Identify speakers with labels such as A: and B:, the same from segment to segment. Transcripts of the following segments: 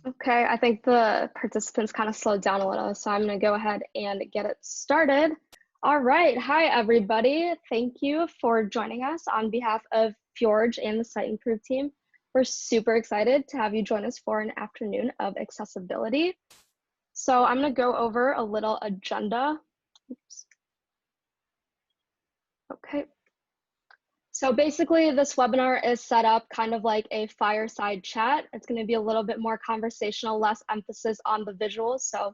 A: Okay, I think the participants kind of slowed down a little, so I'm going to go ahead and get it started. All right. Hi, everybody. Thank you for joining us on behalf of Fjorge and the Site Improve team. We're super excited to have you join us for an afternoon of accessibility. So I'm going to go over a little agenda. Oops. Okay. So basically, this webinar is set up kind of like a fireside chat. It's going to be a little bit more conversational, less emphasis on the visuals. So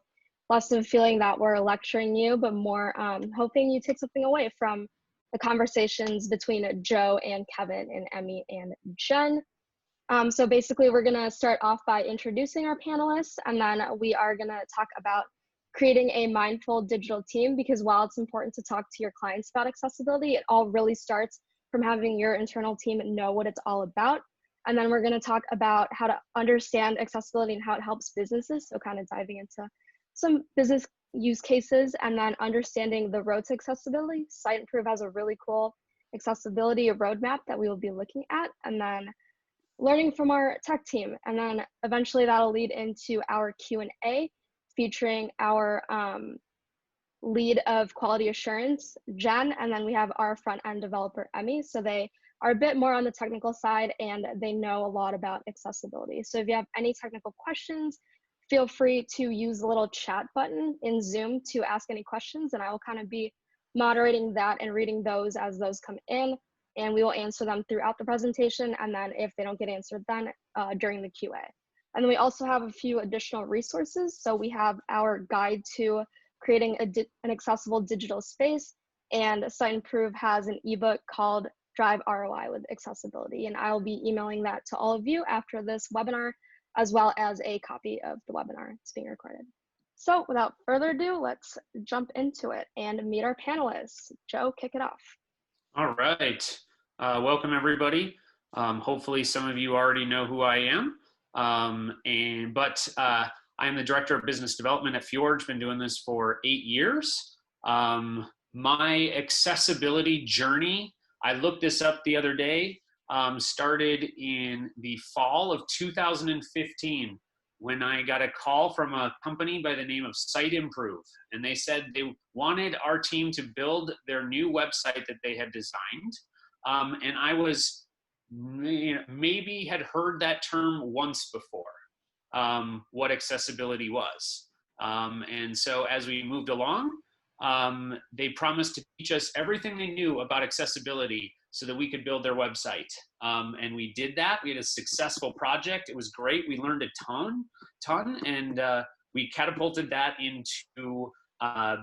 A: less of feeling that we're lecturing you, but more hoping you take something away from the conversations between Joe and Kevin and Emmy and Jen. So basically, we're going to start off by introducing our panelists, and then we are going to talk about creating a mindful digital team, because while it's important to talk to your clients about accessibility, it all really starts from having your internal team know what it's all about. And then we're going to talk about how to understand accessibility and how it helps businesses. So kind of diving into some business use cases, and then understanding the road to accessibility. Site Improve has a really cool accessibility roadmap that we will be looking at, and then learning from our tech team. And then eventually that'll lead into our Q&A featuring our lead of quality assurance, Jen, and then we have our front-end developer, Emmy. So they are a bit more on the technical side, and they know a lot about accessibility. So if you have any technical questions, feel free to use the little chat button in Zoom to ask any questions, and I will kind of be moderating that and reading those as those come in, and we will answer them throughout the presentation, and then if they don't get answered, then during the QA. And then we also have a few additional resources. So we have our guide to creating an accessible digital space, and Site Improve has an ebook called Drive ROI with Accessibility, and I will be emailing that to all of you after this webinar, as well as a copy of the webinar. It's being recorded. So without further ado, let's jump into it and meet our panelists. Joe, kick it off.
B: All right. Welcome, everybody. Hopefully some of you already know who I am, but I am the Director of Business Development at Fjorge, been doing this for 8 years. My accessibility journey, I looked this up the other day, started in the fall of 2015 when I got a call from a company by the name of Site Improve. And they said they wanted our team to build their new website that they had designed. And I was, maybe had heard that term once before. What accessibility was. And so as we moved along, they promised to teach us everything they knew about accessibility so that we could build their website. And we did that. We had a successful project. It was great. We learned a ton, and we catapulted that into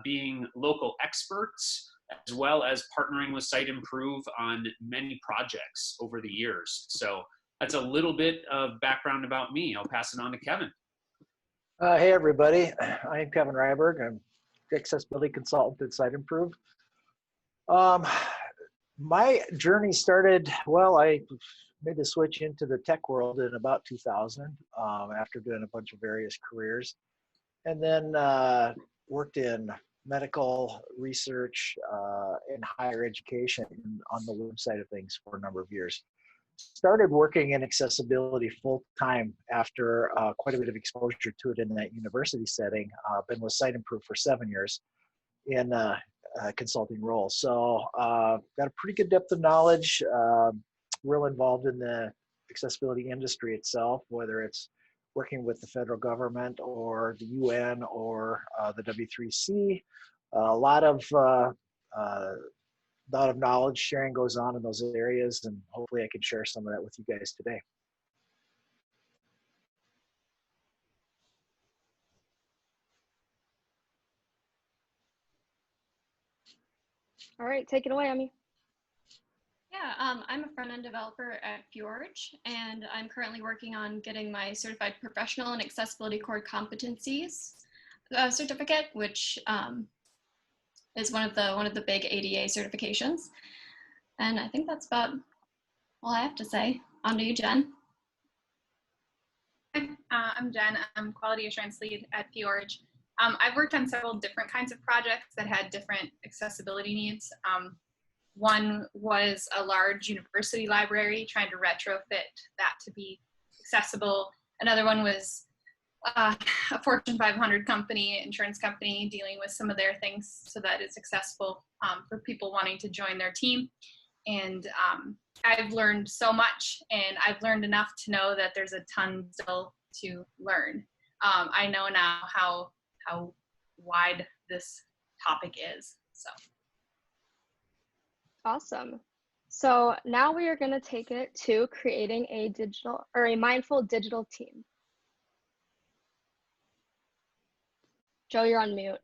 B: being local experts, as well as partnering with Site Improve on many projects over the years. So that's a little bit of background about me. I'll pass it on to Kevin.
C: Hey, everybody. I'm Kevin Ryberg. I'm accessibility consultant at Site Improve. My journey started, well, I made the switch into the tech world in about 2000 after doing a bunch of various careers, and then worked in medical research and higher education on the website of things for a number of years. Started working in accessibility full-time after quite a bit of exposure to it in that university setting. Been with Site Improve for 7 years in a consulting role. So got a pretty good depth of knowledge, real involved in the accessibility industry itself, whether it's working with the federal government or the UN or the W3C. A lot of knowledge sharing goes on in those areas, and hopefully I can share some of that with you guys today.
A: All right, take it away, Emmy.
D: Yeah, I'm a front-end developer at Fjorge, and I'm currently working on getting my Certified Professional in Accessibility Core Competencies certificate, which is one of the big ADA certifications. And I think that's about all I have to say. On to you, Jen.
E: Hi, I'm Jen. I'm Quality Assurance Lead at Fjorge. I've worked on several different kinds of projects that had different accessibility needs. One was a large university library, trying to retrofit that to be accessible. Another one was a Fortune 500 company, insurance company, dealing with some of their things so that it's accessible for people wanting to join their team. And I've learned so much, and I've learned enough to know that there's a ton still to learn. I know now how wide this topic is. So
A: Awesome. So now we are going to take it to creating a digital or a mindful digital team. Joe, you're on mute.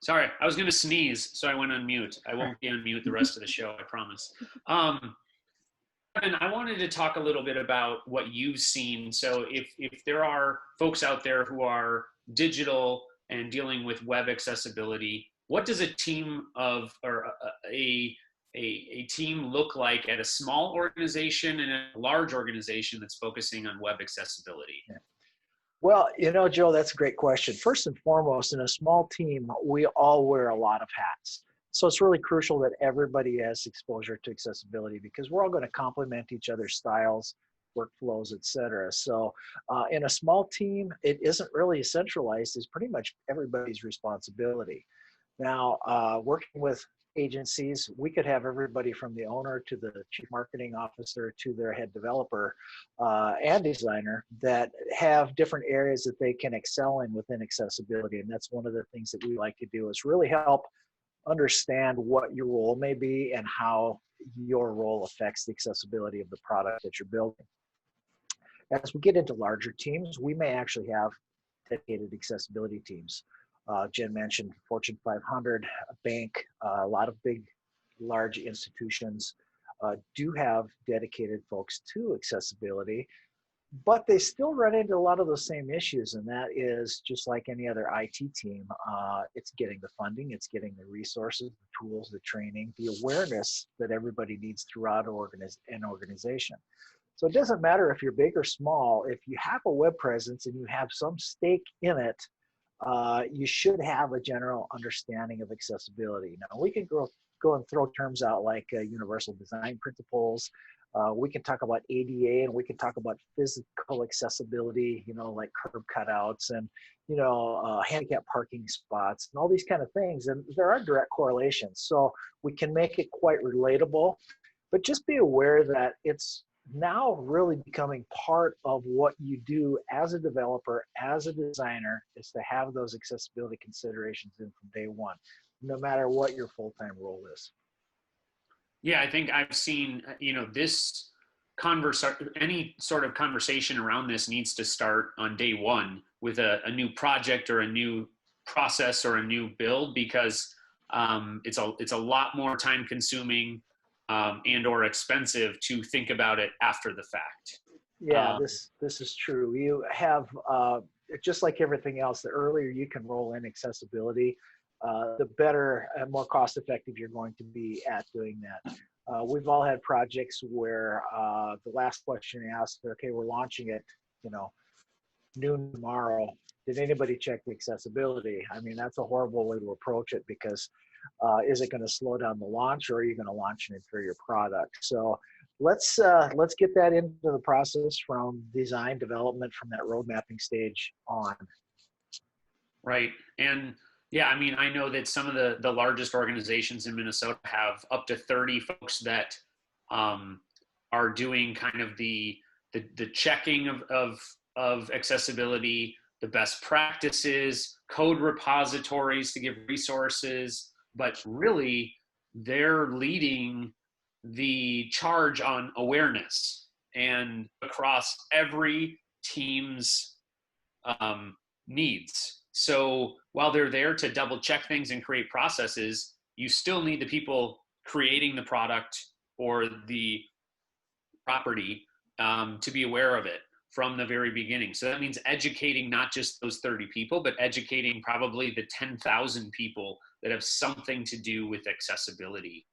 B: Sorry, I was going to sneeze, so I went on mute. I won't be on mute the rest of the show, I promise. And I wanted to talk a little bit about what you've seen. So if there are folks out there who are digital and dealing with web accessibility, what does a team of or a team look like at a small organization and a large organization that's focusing on web accessibility?
C: Yeah. Well, Joe, that's a great question. First and foremost, in a small team, we all wear a lot of hats. So it's really crucial that everybody has exposure to accessibility because we're all going to complement each other's styles, workflows, et cetera. So in a small team, it isn't really centralized. It's pretty much everybody's responsibility. Now, working with agencies, we could have everybody from the owner to the chief marketing officer to their head developer and designer that have different areas that they can excel in within accessibility. And that's one of the things that we like to do is really help understand what your role may be and how your role affects the accessibility of the product that you're building. As we get into larger teams, we may actually have dedicated accessibility teams. Jen mentioned Fortune 500, a bank, a lot of big, large institutions do have dedicated folks to accessibility, but they still run into a lot of those same issues, and that is just like any other IT team. It's getting the funding, it's getting the resources, the tools, the training, the awareness that everybody needs throughout an organization. So it doesn't matter if you're big or small, if you have a web presence and you have some stake in it, you should have a general understanding of accessibility. Now, we can go and throw terms out like universal design principles. We can talk about ADA, and we can talk about physical accessibility, like curb cutouts and, handicap parking spots and all these kind of things. And there are direct correlations. So we can make it quite relatable, but just be aware that it's now really becoming part of what you do as a developer, as a designer, is to have those accessibility considerations in from day one, no matter what your full-time role is.
B: Yeah, I think I've seen, this any sort of conversation around this needs to start on day one with a new project or a new process or a new build, because it's a lot more time consuming and or expensive to think about it after the fact.
C: Yeah, this is true. You have, just like everything else, the earlier you can roll in accessibility, the better and more cost effective you're going to be at doing that. We've all had projects where the last question asked, okay, we're launching it, noon tomorrow. Did anybody check the accessibility? I mean, that's a horrible way to approach it, because is it going to slow down the launch, or are you going to launch an inferior product? So let's get that into the process from design development, from that road mapping stage on.
B: Right. And yeah, I mean, I know that some of the largest organizations in Minnesota have up to 30 folks that are doing kind of the checking of accessibility, the best practices, code repositories to give resources, but really they're leading the charge on awareness and across every team's needs. So while they're there to double check things and create processes, you still need the people creating the product or the property to be aware of it from the very beginning. So that means educating not just those 30 people, but educating probably the 10,000 people that have something to do with accessibility.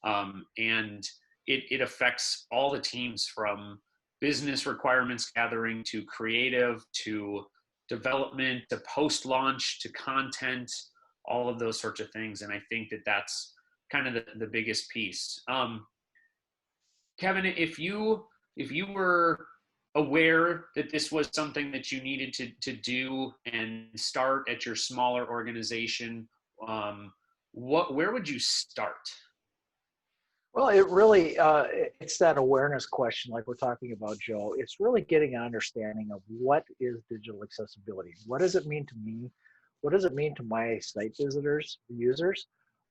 B: And it affects all the teams, from business requirements gathering to creative to development to post-launch to content, all of those sorts of things. And I think that that's kind of the biggest piece. Kevin, if you were aware that this was something that you needed to do and start at your smaller organization, where would you start?
C: Well, it really, it's that awareness question like we're talking about, Joe. It's really getting an understanding of what is digital accessibility. What does it mean to me? What does it mean to my site visitors, users?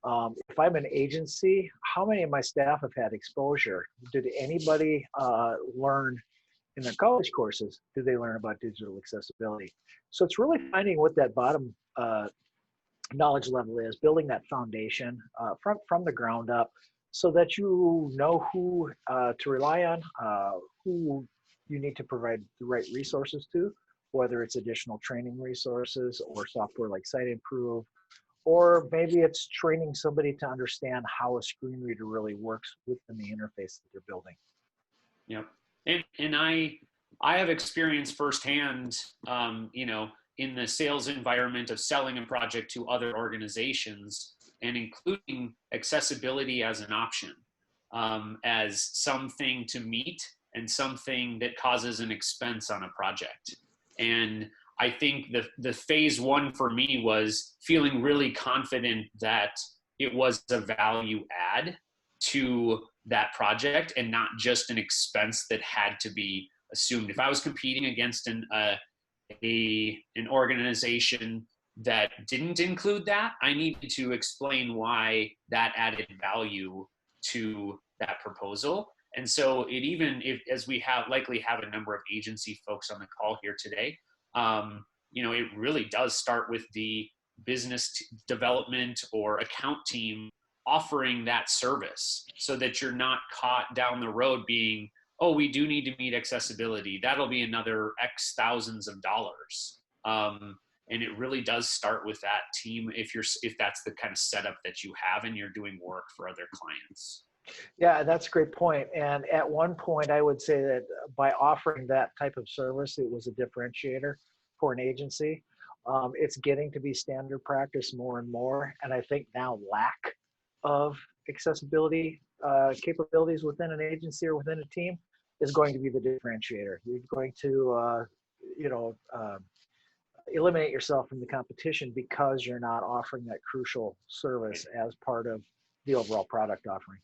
C: If I'm an agency, how many of my staff have had exposure? Did anybody learn in their college courses? Did they learn about digital accessibility? So it's really finding what that bottom knowledge level is, building that foundation from the ground up, so that you know who to rely on, who you need to provide the right resources to, whether it's additional training resources or software like Site Improve, or maybe it's training somebody to understand how a screen reader really works within the interface that they're building.
B: Yep. And I have experience firsthand, in the sales environment of selling a project to other organizations, and including accessibility as an option, as something to meet and something that causes an expense on a project. And I think the phase one for me was feeling really confident that it was a value add to that project and not just an expense that had to be assumed. If I was competing against an organization that didn't include that, I needed to explain why that added value to that proposal. And so as we likely have a number of agency folks on the call here today, it really does start with the business development or account team offering that service, so that you're not caught down the road being, oh, we do need to meet accessibility. That'll be another X thousands of dollars. And it really does start with that team if that's the kind of setup that you have and you're doing work for other clients.
C: Yeah, that's a great point. And at one point, I would say that by offering that type of service, it was a differentiator for an agency. It's getting to be standard practice more and more. And I think now lack of accessibility capabilities within an agency or within a team is going to be the differentiator. You're going to, eliminate yourself from the competition because you're not offering that crucial service as part of the overall product offering.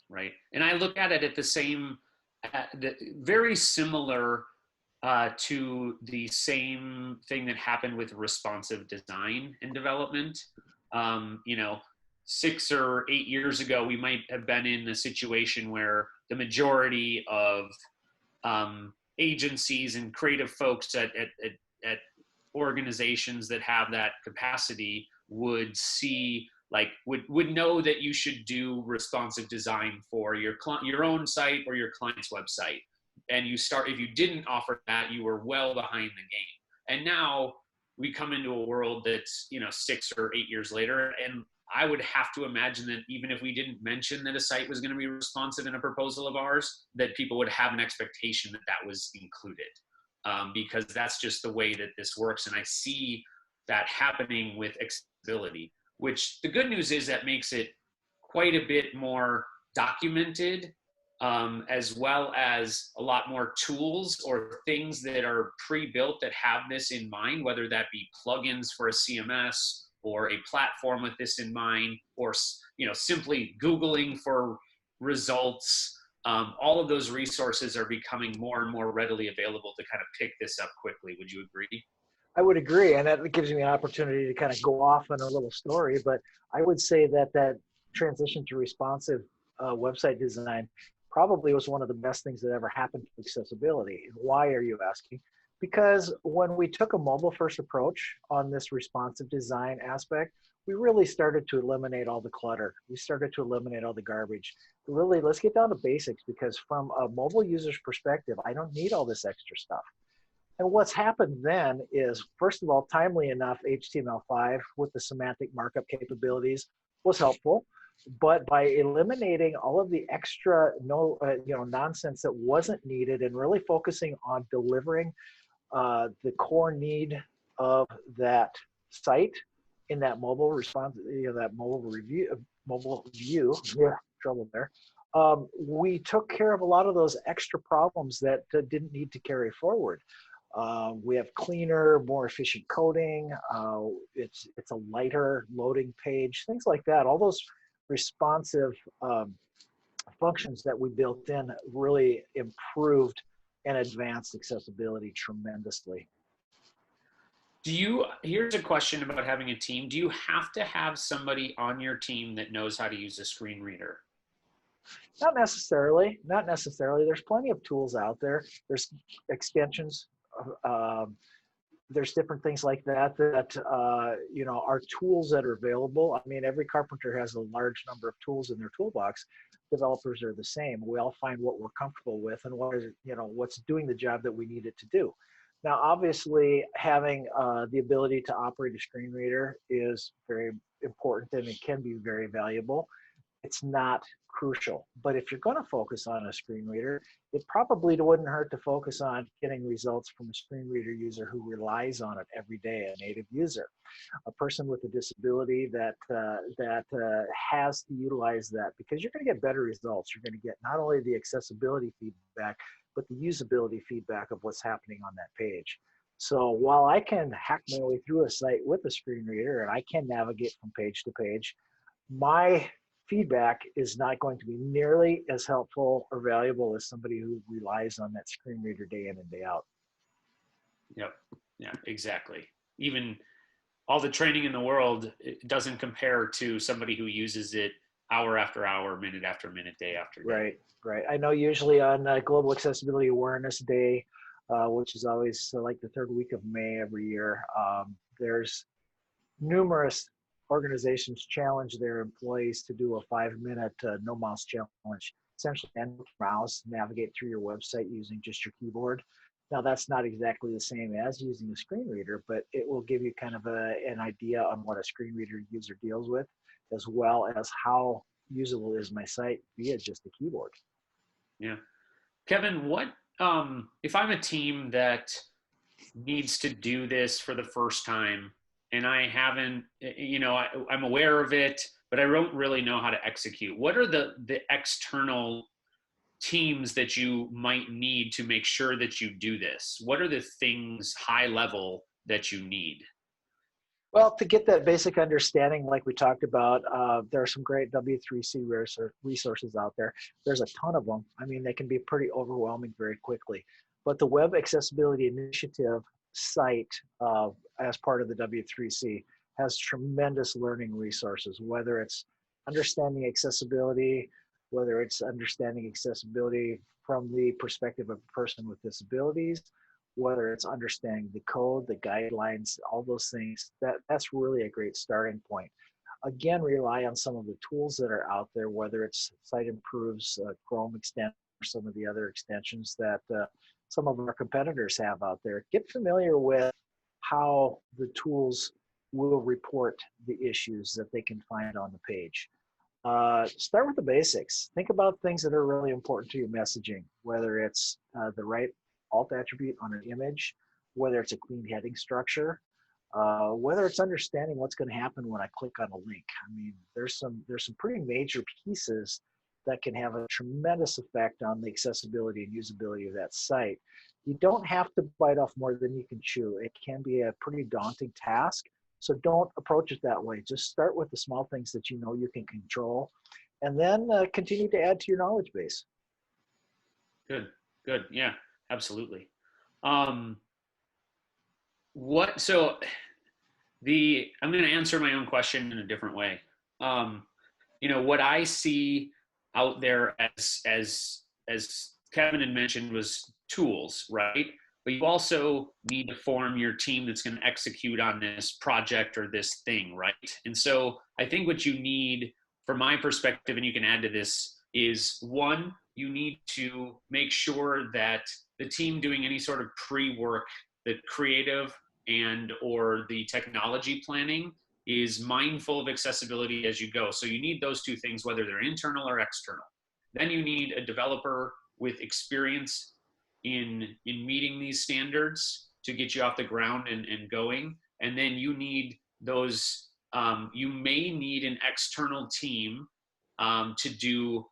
B: Right. And I look at it at very similar to the same thing that happened with responsive design and development. 6 or 8 years ago, we might have been in a situation where the majority of agencies and creative folks at organizations that have that capacity would know that you should do responsive design for your own site or your client's website. And if you didn't offer that, you were well behind the game. And now we come into a world that's 6 or 8 years later, and I would have to imagine that even if we didn't mention that a site was going to be responsive in a proposal of ours, that people would have an expectation that that was included. Because that's just the way that this works. And I see that happening with accessibility, which the good news is that makes it quite a bit more documented, as well as a lot more tools or things that are pre-built that have this in mind, whether that be plugins for a CMS or a platform with this in mind, or simply Googling for results. All of those resources are becoming more and more readily available to kind of pick this up quickly. Would you agree?
C: I would agree, and that gives me an opportunity to kind of go off on a little story, but I would say that transition to responsive website design probably was one of the best things that ever happened to accessibility. And why, are you asking? Because when we took a mobile-first approach on this responsive design aspect, we really started to eliminate all the clutter. We started to eliminate all the garbage. Really, let's get down to basics, because from a mobile user's perspective, I don't need all this extra stuff. And what's happened then is, first of all, timely enough, HTML5 with the semantic markup capabilities was helpful. But by eliminating all of the extra nonsense that wasn't needed and really focusing on delivering the core need of that site in that mobile response, that mobile view, trouble there. we took care of a lot of those extra problems that didn't need to carry forward. We have cleaner, more efficient coding. It's a lighter loading page, things like that. All those responsive functions that we built in really improved and advanced accessibility tremendously.
B: Here's a question about having a team. Do you have to have somebody on your team that knows how to use a screen reader?
C: Not necessarily. Not necessarily. There's plenty of tools out there. There's extensions. There's different things like that you know, are tools that are available. I mean, every carpenter has a large number of tools in their toolbox. Developers are the same. We all find what we're comfortable with and what is, you know, what's doing the job that we need it to do. Now, obviously, having the ability to operate a screen reader is very important, and it can be very valuable. It's not crucial, but if you're going to focus on a screen reader, it probably wouldn't hurt to focus on getting results from a screen reader user who relies on it every day, a native user, a person with a disability that has to utilize that, because you're going to get better results. You're going to get not only the accessibility feedback, but the usability feedback of what's happening on that page. So while I can hack my way through a site with a screen reader and I can navigate from page to page, my feedback is not going to be nearly as helpful or valuable as somebody who relies on that screen reader day in and day out.
B: Yep. Yeah, exactly. Even all the training in the world, it doesn't compare to somebody who uses it hour after hour, minute after minute, day after day.
C: Right, right. I know usually on Global Accessibility Awareness Day, which is always like the third week of May every year, there's numerous organizations challenge their employees to do a 5-minute no mouse challenge. Essentially, mouse, navigate through your website using just your keyboard. Now, that's not exactly the same as using a screen reader, but it will give you kind of an idea on what a screen reader user deals with, as well as how usable is my site via just the keyboard.
B: Yeah. Kevin, what if I'm a team that needs to do this for the first time and I haven't, you know, I'm aware of it, but I don't really know how to execute? What are the external teams that you might need to make sure that you do this? What are the things high level that you need?
C: Well, to get that basic understanding, like we talked about, there are some great W3C resources out there. There's a ton of them. I mean, they can be pretty overwhelming very quickly. But the Web Accessibility Initiative site, as part of the W3C, has tremendous learning resources, whether it's understanding accessibility, whether it's understanding accessibility from the perspective of a person with disabilities, whether it's understanding the code, the guidelines, all those things. That's really a great starting point. Again, rely on some of the tools that are out there, whether it's Site Improves, Chrome extension, or some of the other extensions that some of our competitors have out there. Get familiar with how the tools will report the issues that they can find on the page. Start with the basics. Think about things that are really important to your messaging, whether it's the right alt attribute on an image, whether it's a clean heading structure, whether it's understanding what's going to happen when I click on a link. I mean, there's some pretty major pieces that can have a tremendous effect on the accessibility and usability of that site. You don't have to bite off more than you can chew. It can be a pretty daunting task, so don't approach it that way. Just start with the small things that you know you can control, and then continue to add to your knowledge base.
B: Good, yeah, absolutely. I'm going to answer my own question in a different way. You know, what I see out there as Kevin had mentioned was tools, right? But you also need to form your team that's going to execute on this project or this thing, right? And so I think what you need, from my perspective, and you can add to this, is one, you need to make sure that the team doing any sort of pre-work, the creative and or the technology planning, is mindful of accessibility as you go. So you need those two things, whether they're internal or external. Then you need a developer with experience in meeting these standards to get you off the ground and going. And then you need those, you may need an external team to do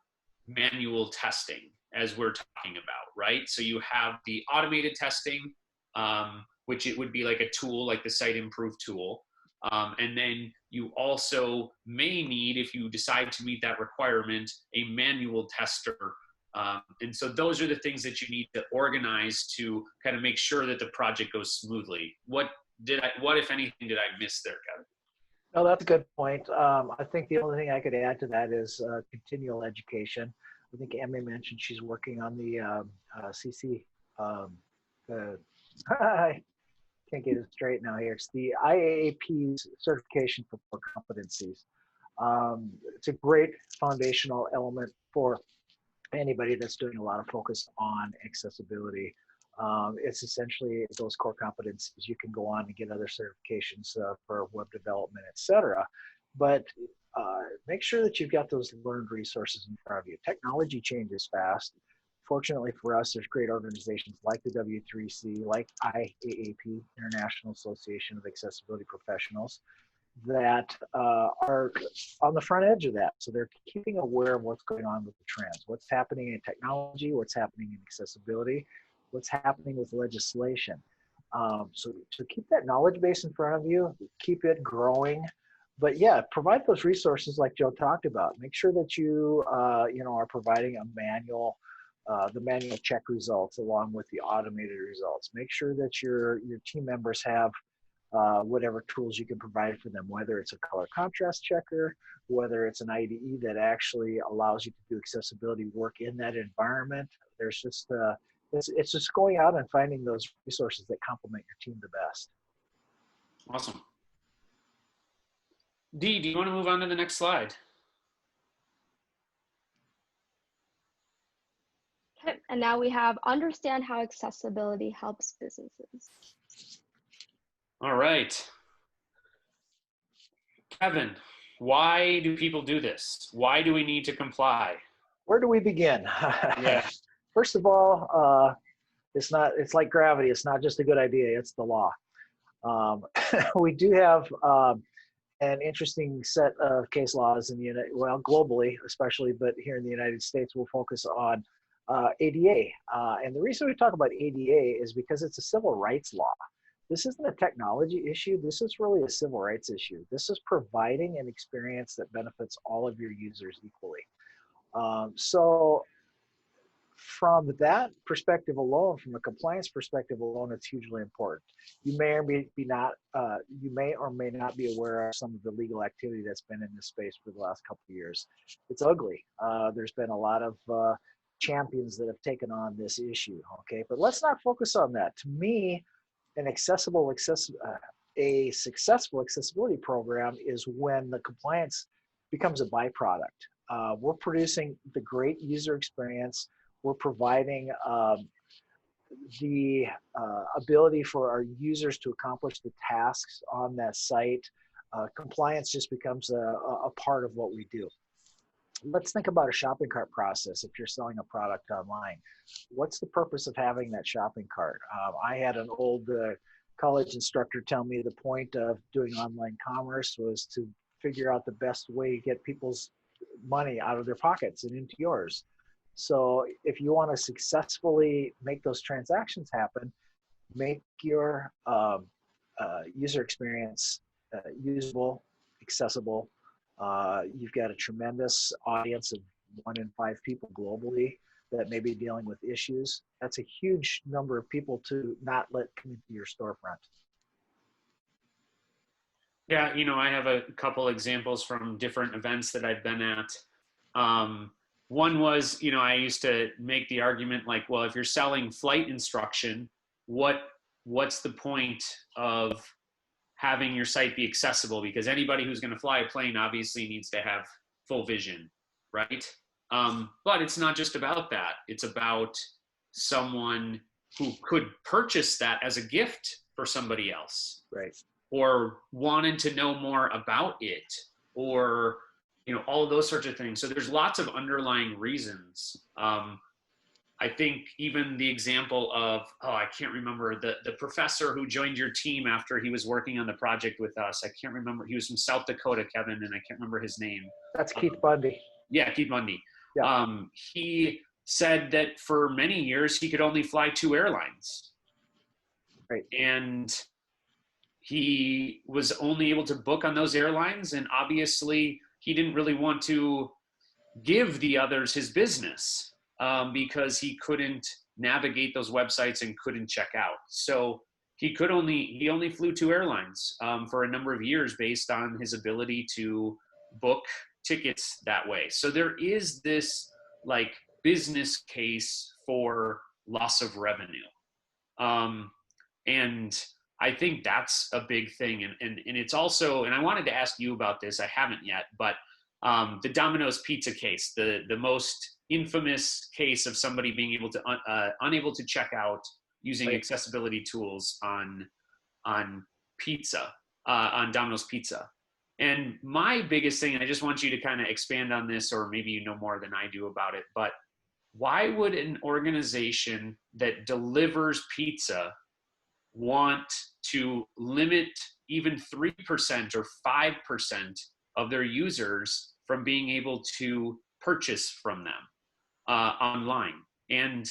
B: manual testing, as we're talking about, right? So you have the automated testing, which it would be like a tool, like the site improve tool. And then you also may need, if you decide to meet that requirement, a manual tester. And so those are the things that you need to organize to kind of make sure that the project goes smoothly. What, if anything, did I miss there, Kevin?
C: No, that's a good point. I think the only thing I could add to that is continual education. I think Emmy mentioned she's working on the CC. I can't get it straight now here. It's the IAAP's certification for core competencies. It's a great foundational element for anybody that's doing a lot of focus on accessibility. It's essentially those core competencies. You can go on and get other certifications for web development, etc. But make sure that you've got those learned resources in front of you. Technology changes fast. Fortunately for us, there's great organizations like the W3C, like IAAP, International Association of Accessibility Professionals, that are on the front edge of that. So they're keeping aware of what's going on with the trends, what's happening in technology, what's happening in accessibility, what's happening with legislation. So keep that knowledge base in front of you, keep it growing. But yeah, provide those resources like Joe talked about. Make sure that you are providing a manual, the manual check results along with the automated results. Make sure that your team members have whatever tools you can provide for them, whether it's a color contrast checker, whether it's an IDE that actually allows you to do accessibility work in that environment. There's just it's just going out and finding those resources that complement your team the best.
B: Awesome. Dee, do you want to move on to the next slide?
A: Okay, and now we have understand how accessibility helps businesses.
B: All right. Kevin, why do people do this? Why do we need to comply?
C: Where do we begin?
B: Yeah.
C: First of all, it's like gravity. It's not just a good idea, it's the law. We do have an interesting set of case laws in globally, especially, but here in the United States, we'll focus on ADA. And the reason we talk about ADA is because it's a civil rights law. This isn't a technology issue. This is really a civil rights issue. This is providing an experience that benefits all of your users equally. So from that perspective alone, from a compliance perspective alone, it's hugely important. You may or may not be aware of some of the legal activity that's been in this space for the last couple of years. It's ugly. There's been a lot of champions that have taken on this issue. Okay, but let's not focus on that. To me, a successful accessibility program is when the compliance becomes a byproduct. We're producing the great user experience. We're providing the ability for our users to accomplish the tasks on that site. Compliance just becomes a part of what we do. Let's think about a shopping cart process. If you're selling a product online, what's the purpose of having that shopping cart? I had an old college instructor tell me the point of doing online commerce was to figure out the best way to get people's money out of their pockets and into yours. So if you want to successfully make those transactions happen, make your user experience usable, accessible. You've got a tremendous audience of 1 in 5 people globally that may be dealing with issues. That's a huge number of people to not let come into your storefront.
B: Yeah, I have a couple examples from different events that I've been at. One was, I used to make the argument like, well, if you're selling flight instruction, what's the point of having your site be accessible? Because anybody who's going to fly a plane obviously needs to have full vision, right? But it's not just about that. It's about someone who could purchase that as a gift for somebody else.
C: Right.
B: Or wanted to know more about it, or all of those sorts of things. So there's lots of underlying reasons. I think even the example of, I can't remember, the professor who joined your team after he was working on the project with us. I can't remember. He was from South Dakota, Kevin, and I can't remember his name.
C: That's Keith Bundy.
B: Yeah, Keith Bundy.
C: Yeah.
B: He said that for many years he could only fly 2 airlines.
C: Right.
B: And he was only able to book on those airlines, and obviously he didn't really want to give the others his business because he couldn't navigate those websites and couldn't check out. So he only flew 2 airlines for a number of years based on his ability to book tickets that way. So there is this like business case for loss of revenue. And I think that's a big thing. And it's also, and I wanted to ask you about this, I haven't yet, but the Domino's pizza case, the most infamous case of somebody being able to unable to check out using
C: Right.
B: accessibility tools on pizza, on Domino's Pizza. And my biggest thing, and I just want you to kind of expand on this, or maybe you know more than I do about it, but why would an organization that delivers pizza want to limit even 3% or 5% of their users from being able to purchase from them online? And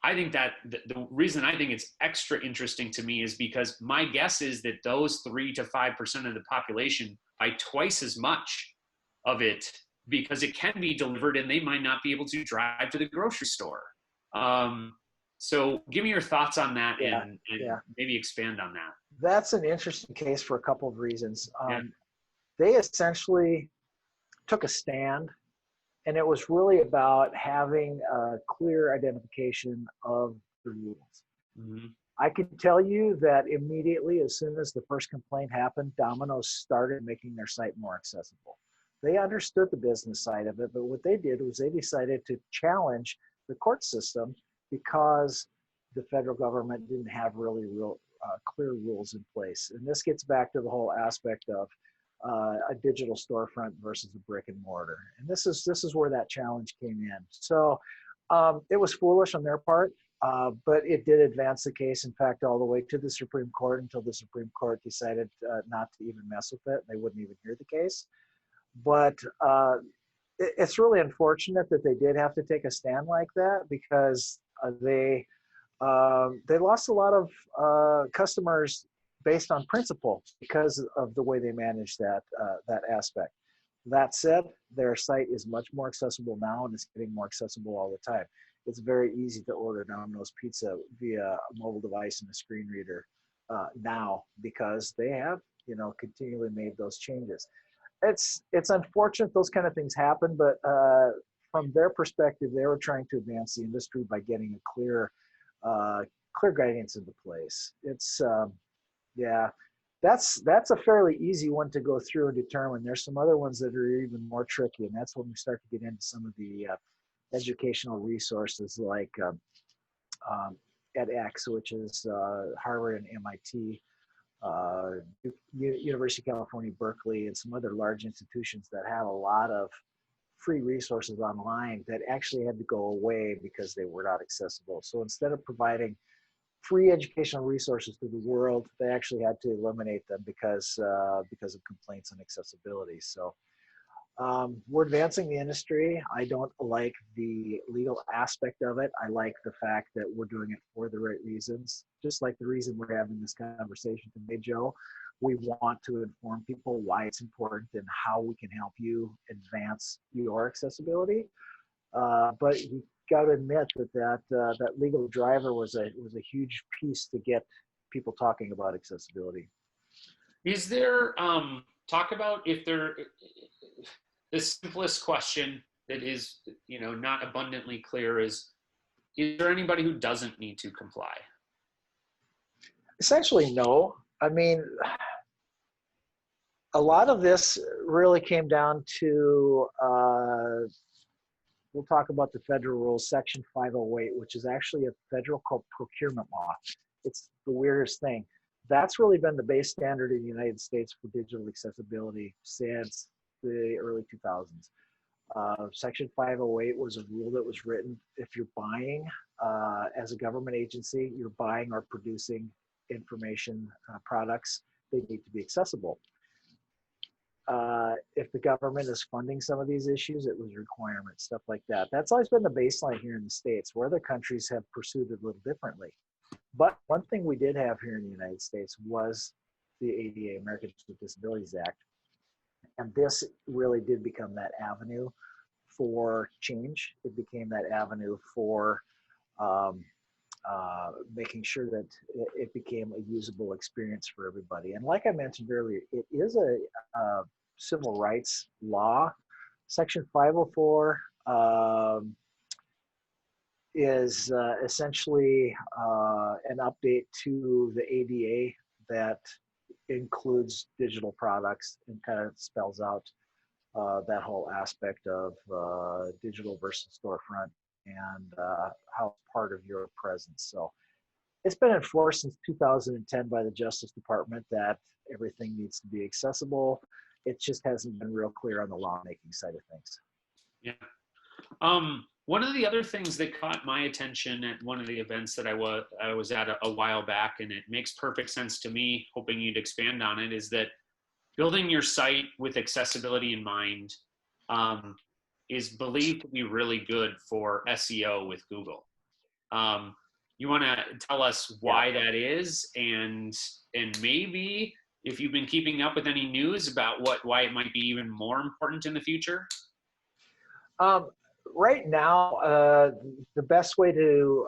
B: I think that the reason I think it's extra interesting to me is because my guess is that those 3 to 5% of the population buy twice as much of it because it can be delivered and they might not be able to drive to the grocery store. So give me your thoughts on that and maybe expand on that.
C: That's an interesting case for a couple of reasons.
B: Yeah.
C: They essentially took a stand, and it was really about having a clear identification of the rules.
B: Mm-hmm.
C: I can tell you that immediately, as soon as the first complaint happened, Domino's started making their site more accessible. They understood the business side of it, but what they did was they decided to challenge the court system because the federal government didn't have really real clear rules in place. And this gets back to the whole aspect of a digital storefront versus a brick and mortar. And this is where that challenge came in. So it was foolish on their part, but it did advance the case, in fact, all the way to the Supreme Court until the Supreme Court decided not to even mess with it. They wouldn't even hear the case. But it's really unfortunate that they did have to take a stand like that because they lost a lot of customers based on principle because of the way they manage that aspect. That said, their site is much more accessible now, and it's getting more accessible all the time. It's very easy to order Domino's Pizza via a mobile device and a screen reader now because they have, continually made those changes. It's unfortunate those kind of things happen, but from their perspective, they were trying to advance the industry by getting a clear guidance into place. It's that's a fairly easy one to go through and determine. There's some other ones that are even more tricky, and that's when we start to get into some of the educational resources like edX, which is Harvard and MIT, University of California, Berkeley, and some other large institutions that have a lot of free resources online that actually had to go away because they were not accessible. So instead of providing free educational resources to the world, they actually had to eliminate them because of complaints on accessibility. So we're advancing the industry. I don't like the legal aspect of it. I like the fact that we're doing it for the right reasons. Just like the reason we're having this conversation today, Joe. We want to inform people why it's important and how we can help you advance your accessibility. But you got to admit that legal driver was a huge piece to get people talking about accessibility.
B: Is there talk about if there the simplest question that is not abundantly clear is there anybody who doesn't need to comply?
C: Essentially, no. I mean, a lot of this really came down to we'll talk about the federal rules, Section 508, which is actually a federal procurement law. It's the weirdest thing. That's really been the base standard in the United States for digital accessibility since the early 2000s. Section 508 was a rule that was written if you're buying as a government agency, you're buying or producing information products, they need to be accessible. if the government is funding some of these issues, it was requirements, stuff like that. That's always been the baseline here in the States, where other countries have pursued it a little differently. But one thing we did have here in the United States was the ADA, Americans with Disabilities Act. And this really did become that avenue for change. It became that avenue for making sure that it became a usable experience for everybody. And like I mentioned earlier, it is a civil rights law. Section 504 is essentially an update to the ADA that includes digital products and kind of spells out that whole aspect of digital versus storefront and how it's part of your presence. So it's been enforced since 2010 by the Justice Department that everything needs to be accessible. It just hasn't been real clear on the lawmaking side of things.
B: Yeah. One of the other things that caught my attention at one of the events that I was at a while back, and it makes perfect sense to me, hoping you'd expand on it, is that building your site with accessibility in mind is believed to be really good for SEO with Google. You want to tell us why that is, and maybe if you've been keeping up with any news about why it might be even more important in the future?
C: Right now, the best way to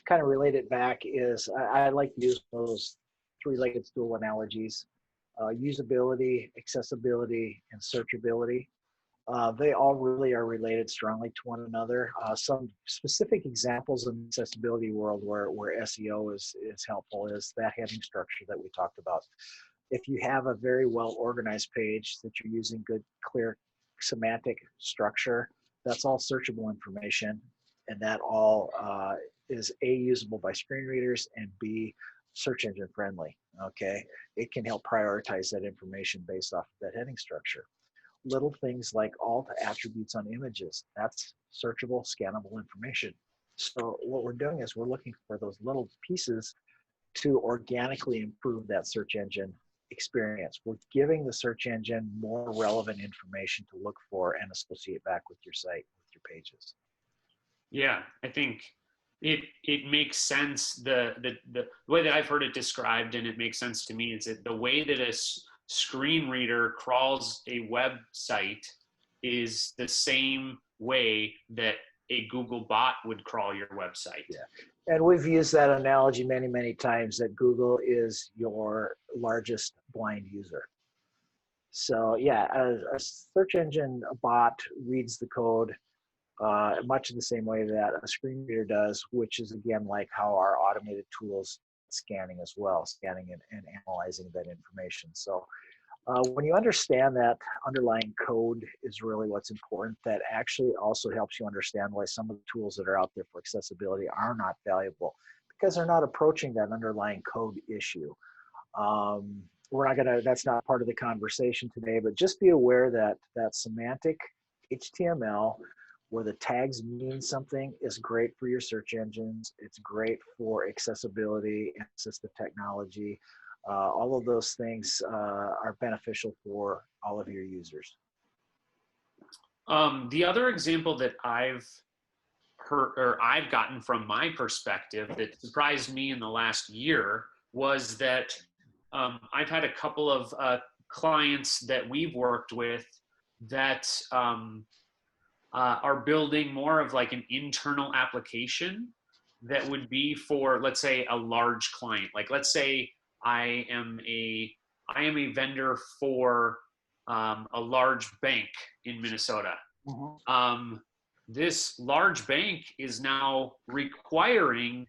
C: kind of relate it back is I like to use those three-legged stool analogies: usability, accessibility, and searchability. They all really are related strongly to one another. Some specific examples in the accessibility world where SEO is helpful is that heading structure that we talked about. If you have a very well organized page that you're using good, clear semantic structure, that's all searchable information, and that all is A, usable by screen readers, and B, search engine friendly. Okay, it can help prioritize that information based off of that heading structure. Little things like alt attributes on images, that's searchable, scannable information. So what we're doing is we're looking for those little pieces to organically improve that search engine experience. We're giving the search engine more relevant information to look for and associate back with your site, with your pages.
B: Yeah, I think it makes sense. The way that I've heard it described, and it makes sense to me, is that the way that a screen reader crawls a website is the same way that a Google bot would crawl your website.
C: Yeah. And we've used that analogy many, many times, that Google is your largest blind user. So yeah, a search engine bot reads the code much in the same way that a screen reader does, which is again like how our automated tools scanning as well, scanning and analyzing that information. So when you understand that underlying code is really what's important, that actually also helps you understand why some of the tools that are out there for accessibility are not valuable, because they're not approaching that underlying code issue. We're not gonna, that's not part of the conversation today, but just be aware that that semantic HTML, where the tags mean something, is great for your search engines. It's great for accessibility and assistive technology. All of those things are beneficial for all of your users.
B: The other example that I've heard, or I've gotten from my perspective, that surprised me in the last year was that I've had a couple of clients that we've worked with that are building more of like an internal application that would be for, let's say, a large client. Like, let's say I am a vendor for a large bank in Minnesota. Mm-hmm. This large bank is now requiring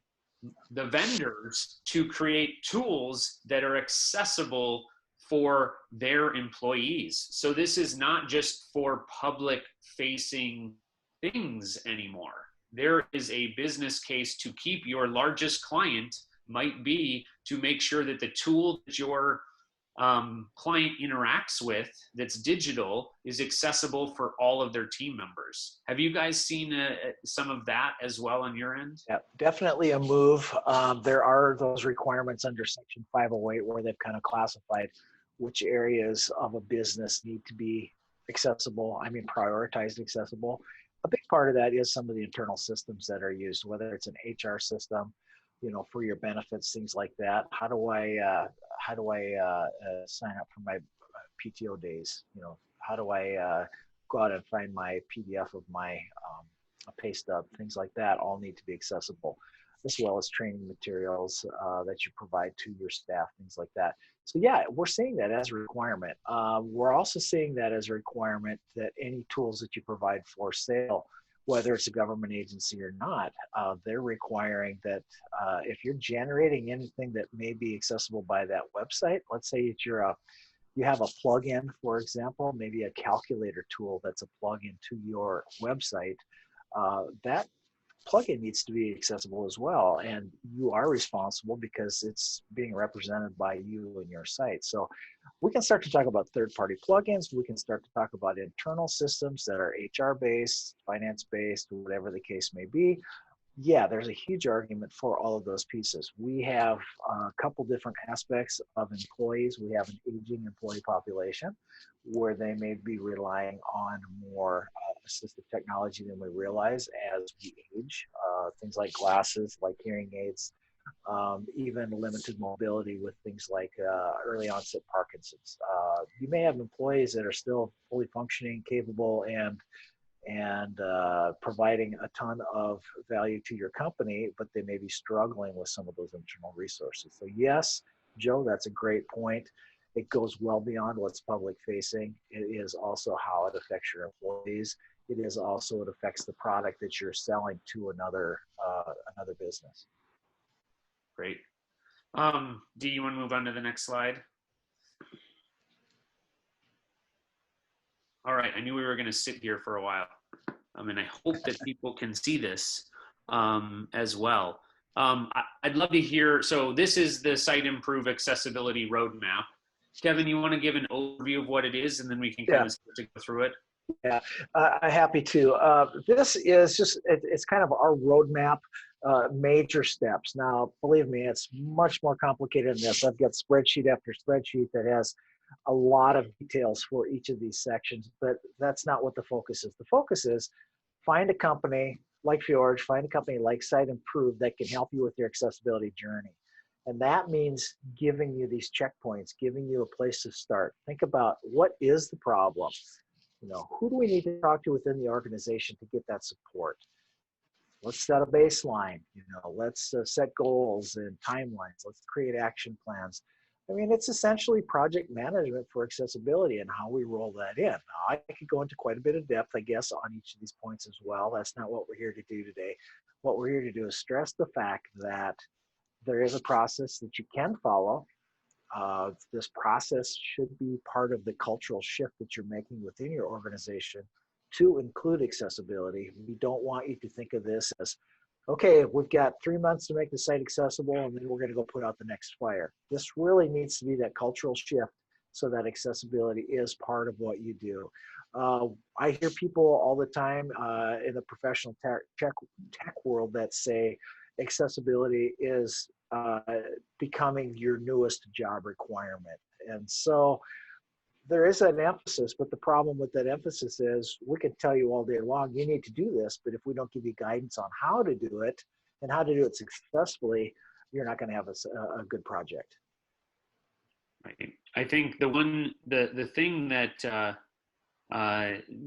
B: the vendors to create tools that are accessible for their employees. So this is not just for public facing things anymore. There is a business case to keep your largest client, might be to make sure that the tool that your client interacts with that's digital is accessible for all of their team members. Have you guys seen some of that as well on your end?
C: Yeah, definitely a move. There are those requirements under Section 508 where they've kind of classified which areas of a business need to be accessible. I mean, prioritized accessible. A big part of that is some of the internal systems that are used, whether it's an HR system, for your benefits, things like that. How do I sign up for my PTO days? How do I go out and find my PDF of my pay stub? Things like that all need to be accessible, as well as training materials that you provide to your staff, things like that. So yeah, we're seeing that as a requirement. We're also seeing that as a requirement that any tools that you provide for sale, whether it's a government agency or not, they're requiring that if you're generating anything that may be accessible by that website, let's say that you have a plugin, for example, maybe a calculator tool that's a plugin to your website, that plugin needs to be accessible as well, and you are responsible because it's being represented by you and your site. So we can start to talk about third-party plugins. We can start to talk about internal systems that are HR-based, finance-based, whatever the case may be. Yeah, there's a huge argument for all of those pieces. We have a couple different aspects of employees. We have an aging employee population where they may be relying on more assistive technology than we realize as we age. Things like glasses, like hearing aids, even limited mobility with things like early onset Parkinson's. You may have employees that are still fully functioning, capable, and providing a ton of value to your company, but they may be struggling with some of those internal resources. So yes, Joe, that's a great point. It goes well beyond what's public facing. It is also how it affects your employees. It is also, it affects the product that you're selling to another business.
B: Great. Do you want to move on to the next slide? All right, I knew we were going to sit here for a while. And I hope that people can see this as well. I'd love to hear, so this is the Site Improve Accessibility Roadmap. Kevin, you want to give an overview of what it is, and then we can kind of start to go through it?
C: Yeah, I'm happy to. This is just, it's kind of our roadmap, major steps. Now, believe me, it's much more complicated than this. I've got spreadsheet after spreadsheet that has a lot of details for each of these sections, but that's not what the focus is. The focus is find a company like Fjord, find a company like Site Improve that can help you with your accessibility journey. And that means giving you these checkpoints, giving you a place to start. Think about, what is the problem? Who do we need to talk to within the organization to get that support? Let's set a baseline, let's set goals and timelines. Let's create action plans. I mean, it's essentially project management for accessibility and how we roll that in. Now, I could go into quite a bit of depth, I guess, on each of these points as well. That's not what we're here to do today. What we're here to do is stress the fact that there is a process that you can follow. This process should be part of the cultural shift that you're making within your organization to include accessibility. We don't want you to think of this as, okay, we've got 3 months to make the site accessible, and then we're going to go put out the next flyer. This really needs to be that cultural shift so that accessibility is part of what you do. I hear people all the time in the professional tech world that say accessibility is becoming your newest job requirement. And so there is an emphasis, but the problem with that emphasis is we can tell you all day long, you need to do this, but if we don't give you guidance on how to do it and how to do it successfully, you're not going to have a good project.
B: Right. I think the thing that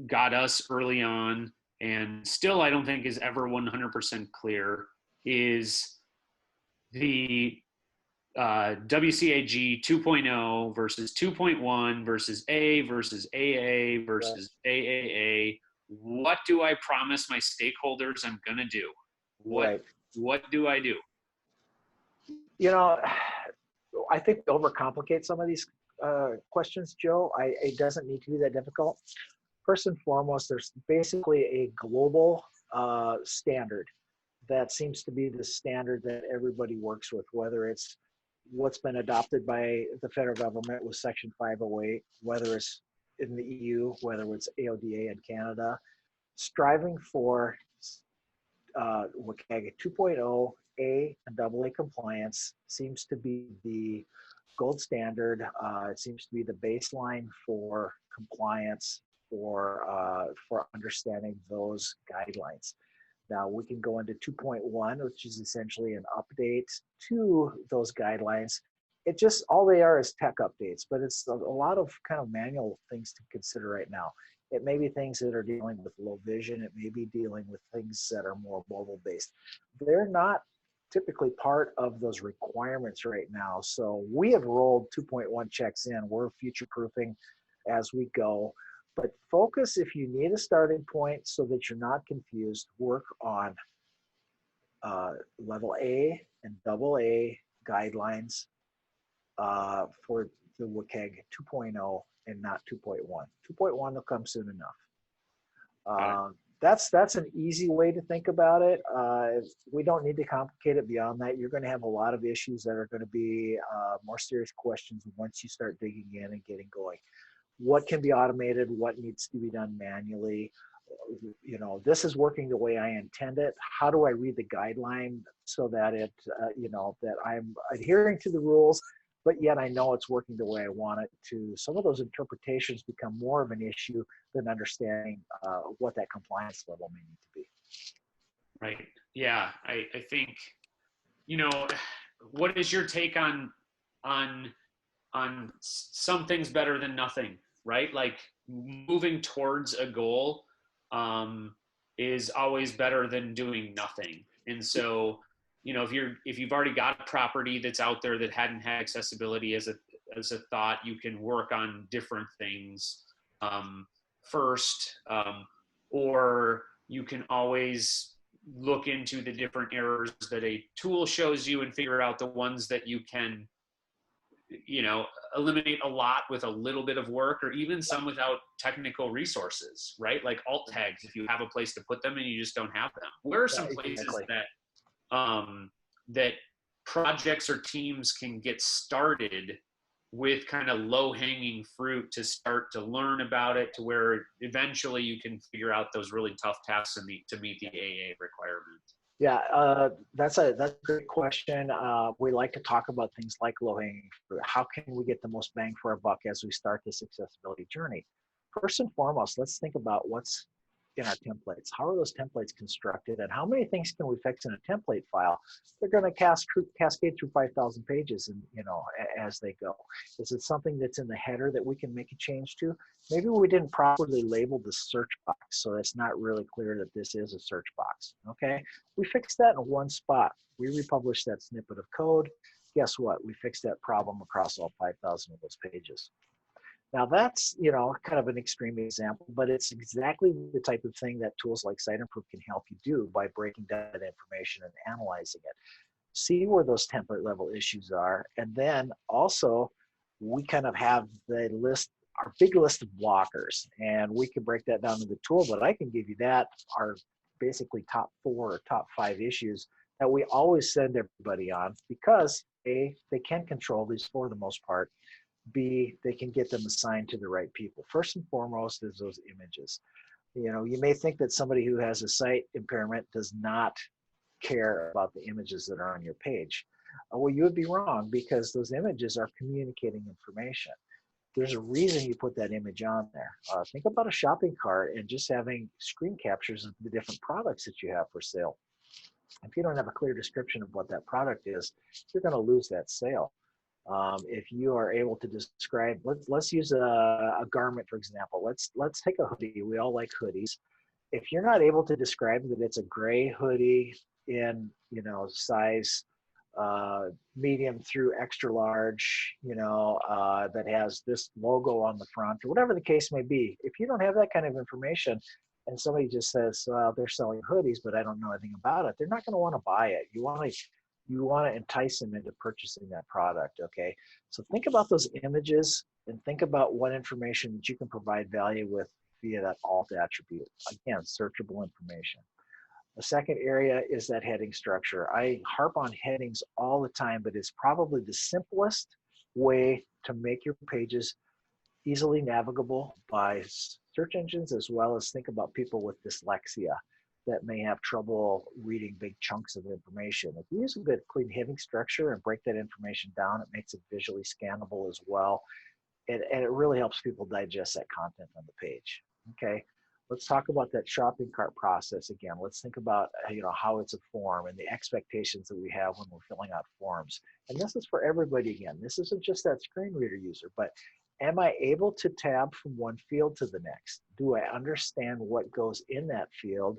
B: got us early on, and still I don't think is ever 100% clear, is the WCAG 2.0 versus 2.1 versus A versus AA versus AAA. What do I promise my stakeholders I'm going to do? What do I do?
C: I think we overcomplicate some of these questions, Joe. It doesn't need to be that difficult. First and foremost, there's basically a global standard that seems to be the standard that everybody works with, whether it's what's been adopted by the federal government with Section 508, whether it's in the EU, whether it's AODA in Canada, striving for WCAG 2.0 A and AA compliance seems to be the gold standard. It seems to be the baseline for compliance for understanding those guidelines. Now we can go into 2.1, which is essentially an update to those guidelines. It just, all they are is tech updates, but it's a lot of kind of manual things to consider right now. It may be things that are dealing with low vision. It may be dealing with things that are more mobile based. They're not typically part of those requirements right now. So we have rolled 2.1 checks in. We're future proofing as we go. But focus, if you need a starting point so that you're not confused, work on level A and AA guidelines for the WCAG 2.0 and not 2.1. 2.1 will come soon enough. That's an easy way to think about it. We don't need to complicate it beyond that. You're going to have a lot of issues that are going to be more serious questions once you start digging in and getting going. What can be automated? What needs to be done manually? You know, this is working the way I intend it. How do I read the guideline so that it, you know, that I'm adhering to the rules, but yet I know it's working the way I want it to. Some of those interpretations become more of an issue than understanding what that compliance level may need to be.
B: Right. Yeah. I think, you know, what is your take on some things better than nothing, right? Like moving towards a goal is always better than doing nothing. And so, you know, if you've already got a property that's out there that hadn't had accessibility as a thought, you can work on different things first, or you can always look into the different errors that a tool shows you and figure out the ones that you can, you know, eliminate a lot with a little bit of work, or even some without technical resources, right? Like alt tags, if you have a place to put them and you just don't have them. Where are some places that projects or teams can get started with kind of low-hanging fruit to start to learn about it, to where eventually you can figure out those really tough tasks to meet the AA requirement?
C: Yeah, that's a great question. We like to talk about things like low-hanging fruit. How can we get the most bang for our buck as we start this accessibility journey? First and foremost, let's think about what's in our templates. How are those templates constructed, and how many things can we fix in a template file? They're going to cascade through 5,000 pages, and you know, as they go. Is it something that's in the header that we can make a change to? Maybe we didn't properly label the search box, so it's not really clear that this is a search box. Okay, we fixed that in one spot. We republished that snippet of code. Guess what? We fixed that problem across all 5,000 of those pages. Now that's, you know, kind of an extreme example, but it's exactly the type of thing that tools like SiteImprove can help you do by breaking down that information and analyzing it. See where those template level issues are, and then also we kind of have the list, our big list of blockers, and we can break that down to the tool, but I can give you that, our basically top 4 or top 5 issues that we always send everybody on, because A, they can control these for the most part. B, they can get them assigned to the right people. First and foremost is those images. You know, you may think that somebody who has a sight impairment does not care about the images that are on your page. Well, you would be wrong, because those images are communicating information. There's a reason you put that image on there. Think about a shopping cart and just having screen captures of the different products that you have for sale. If you don't have a clear description of what that product is, you're going to lose that sale. If you are able to describe, let's use a garment, for example. Let's take a hoodie. We all like hoodies. If you're not able to describe that it's a gray hoodie in, you know, size medium through extra large, you know, that has this logo on the front, or whatever the case may be, if you don't have that kind of information, and somebody just says, well, they're selling hoodies, but I don't know anything about it, they're not going to want to buy it. You want to entice them into purchasing that product, okay? So think about those images and think about what information that you can provide value with via that alt attribute. Again, searchable information. The second area is that heading structure. I harp on headings all the time, but it's probably the simplest way to make your pages easily navigable by search engines, as well as think about people with dyslexia. that may have trouble reading big chunks of information. If you use a good clean heading structure and break that information down, it makes it visually scannable as well. And it really helps people digest that content on the page. Okay, let's talk about that shopping cart process again. Let's think about how it's a form and the expectations that we have when we're filling out forms. And this is for everybody again. This isn't just that screen reader user, but am I able to tab from one field to the next? Do I understand what goes in that field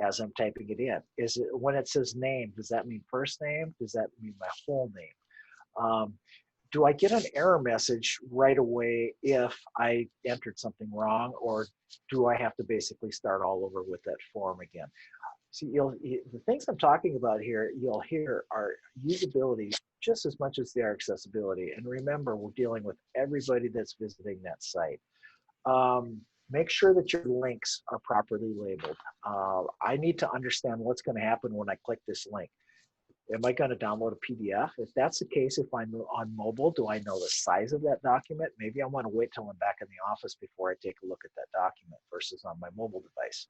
C: as I'm typing it in? Is it when it says name, does that mean first name? Does that mean my whole name? Do I get an error message right away if I entered something wrong, or do I have to basically start all over with that form again? See, the things I'm talking about here, you'll hear are usability just as much as they are accessibility. And remember, we're dealing with everybody that's visiting that site. Make sure that your links are properly labeled. I need to understand what's going to happen when I click this link. Am I going to download a PDF? If that's the case, if I'm on mobile, do I know the size of that document? Maybe I want to wait till I'm back in the office before I take a look at that document versus on my mobile device.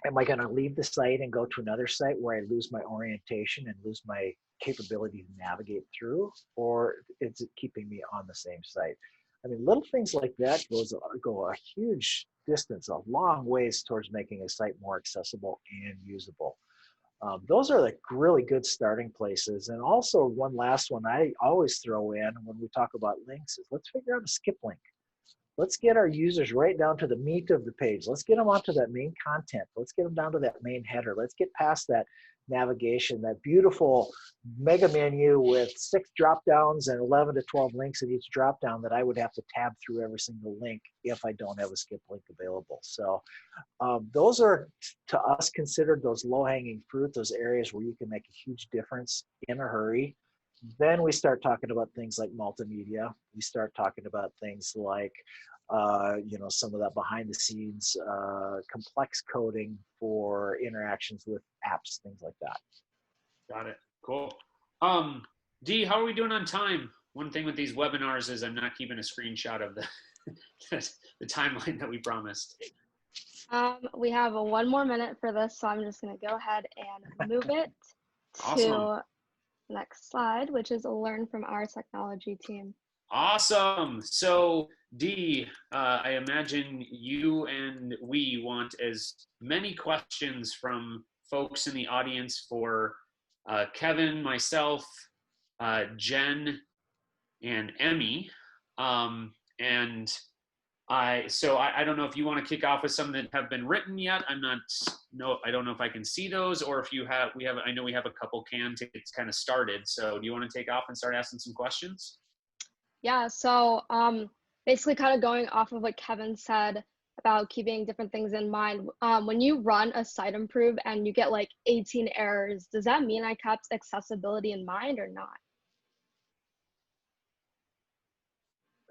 C: Am I going to leave the site and go to another site where I lose my orientation and lose my capability to navigate through? Or is it keeping me on the same site? I mean, little things like that go a huge distance, a long ways towards making a site more accessible and usable. Those are like really good starting places. And also one last one I always throw in when we talk about links is let's figure out a skip link. Let's get our users right down to the meat of the page. Let's get them onto that main content. Let's get them down to that main header. Let's get past that navigation, that beautiful mega menu with 6 drop downs and 11 to 12 links in each drop down that I would have to tab through every single link if I don't have a skip link available. So those are, to us, considered those low-hanging fruit, those areas where you can make a huge difference in a hurry. Then we start talking about things like multimedia. We start talking about things like, some of that behind the scenes complex coding for interactions with apps, things like that.
B: Got it. Cool. Dee, how are we doing on time? One thing with these webinars is I'm not keeping a screenshot of the timeline that we promised.
A: We have 1 more minute for this, so I'm just going to go ahead and move it
B: Awesome.
A: to next slide, which is learn from our technology team.
B: Awesome. So Dee, I imagine you and we want as many questions from folks in the audience for Kevin, myself, Jen, and Emmy. I don't know if you want to kick off with some that have been written yet. I don't know if I can see those, or if you have, I know we have a couple canned tickets kind of started. So do you want to take off and start asking some questions?
A: Yeah, so basically kind of going off of what Kevin said about keeping different things in mind. When you run a site improve and you get like 18 errors, does that mean I kept accessibility in mind or not?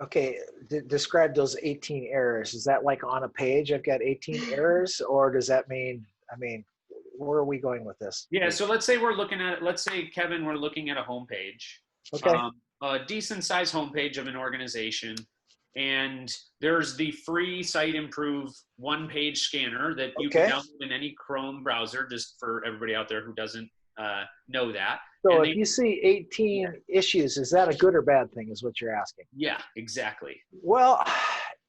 C: Okay, describe those 18 errors. Is that like on a page I've got 18 errors, or does that mean, where are we going with this?
B: Yeah, so let's say let's say, Kevin, we're looking at a homepage.
C: Okay.
B: A decent sized homepage of an organization. And there's the free Site Improve 1-page scanner that you can download in any Chrome browser, just for everybody out there who doesn't know that.
C: So if you see 18 issues, is that a good or bad thing, is what you're asking?
B: Yeah, exactly.
C: Well,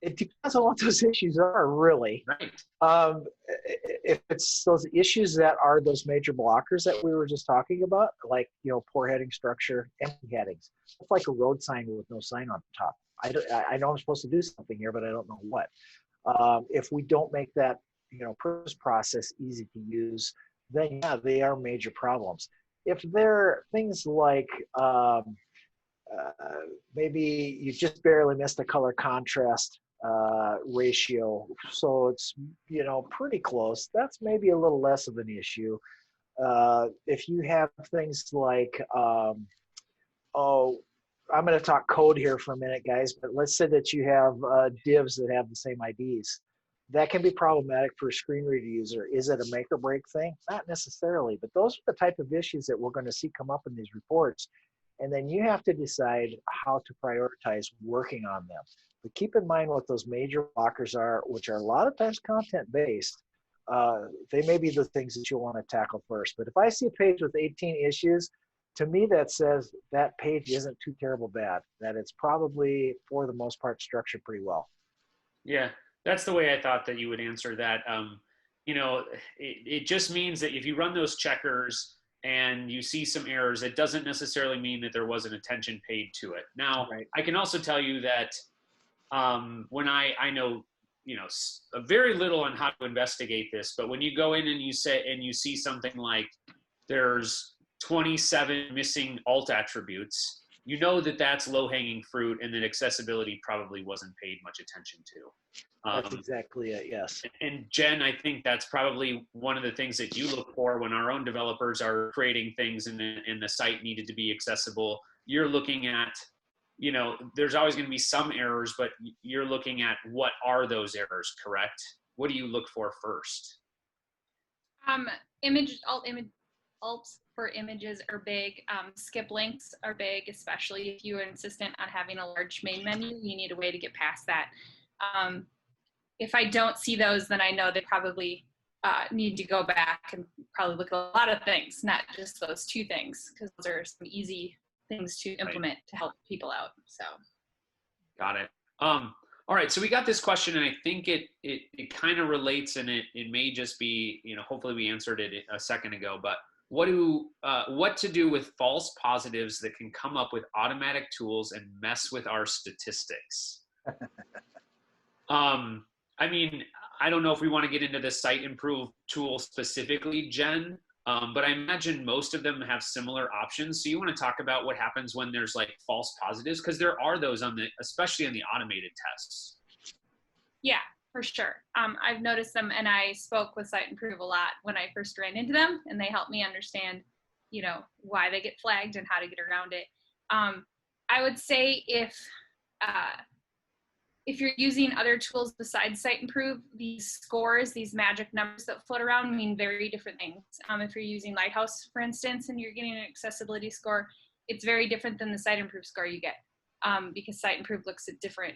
C: it depends on what those issues are, really.
B: Right.
C: If it's those issues that are those major blockers that we were just talking about, like, poor heading structure, empty headings. It's like a road sign with no sign on top. I know I'm supposed to do something here, but I don't know what. If we don't make that, process easy to use, then yeah, they are major problems. If they're things like maybe you just barely missed a color contrast ratio, so it's pretty close, that's maybe a little less of an issue. If you have things like I'm going to talk code here for a minute, guys, but let's say that you have divs that have the same IDs. That can be problematic for a screen reader user. Is it a make or break thing? Not necessarily, but those are the type of issues that we're going to see come up in these reports. And then you have to decide how to prioritize working on them. But keep in mind what those major blockers are, which are a lot of times content-based. they may be the things that you'll want to tackle first. But if I see a page with 18 issues, to me that says that page isn't too terrible bad, that it's probably, for the most part, structured pretty well.
B: Yeah, that's the way I thought that you would answer that. It just means that if you run those checkers and you see some errors, it doesn't necessarily mean that there wasn't attention paid to it. Now,
C: Right.
B: I can also tell you that when I know, very little on how to investigate this, but when you go in and you see something like there's 27 missing alt attributes, you know that that's low-hanging fruit and that accessibility probably wasn't paid much attention to.
C: That's exactly it, yes.
B: And Jen, I think that's probably one of the things that you look for when our own developers are creating things and the site needed to be accessible. You're looking at, there's always going to be some errors, but you're looking at what are those errors, correct? What do you look for first?
E: Alts for images are big. Skip links are big, especially if you are insistent on having a large main menu. You need a way to get past that. If I don't see those, then I know they probably need to go back and probably look at a lot of things, not just those two things, because those are some easy things to implement to help people out. So,
B: got it. All right, so we got this question, and I think it kind of relates, and it may just be, hopefully we answered it a second ago, but what to do with false positives that can come up with automatic tools and mess with our statistics? I mean, I don't know if we want to get into the site improve tool specifically, Jen, but I imagine most of them have similar options. So you want to talk about what happens when there's like false positives, because there are those especially on the automated tests.
E: Yeah, for sure. I've noticed them, and I spoke with Site Improve a lot when I first ran into them, and they helped me understand, why they get flagged and how to get around it. I would say if you're using other tools besides Site Improve, these scores, these magic numbers that float around mean very different things. If you're using Lighthouse, for instance, and you're getting an accessibility score, it's very different than the Site Improve score you get, because Site Improve looks at different,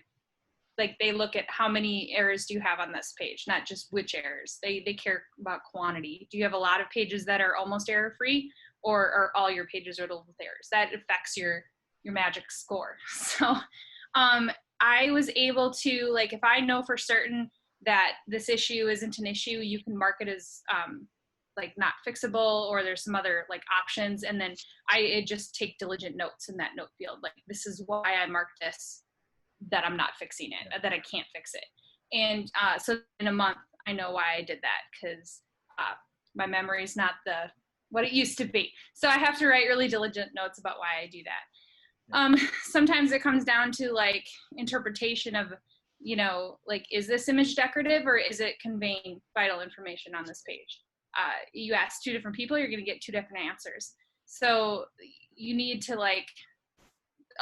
E: like they look at how many errors do you have on this page, not just which errors. They care about quantity. Do you have a lot of pages that are almost error-free, or are all your pages riddled with errors? That affects your magic score. So, I was able to, like, if I know for certain that this issue isn't an issue, you can mark it as like not fixable, or there's some other like options, and then I just take diligent notes in that note field. Like, this is why I marked this, that I'm not fixing it, that I can't fix it. And so in a month, I know why I did that, because my memory is not what it used to be. So I have to write really diligent notes about why I do that. Sometimes it comes down to like interpretation of, like, is this image decorative or is it conveying vital information on this page? You ask two different people, you're going to get two different answers. So you need to, like,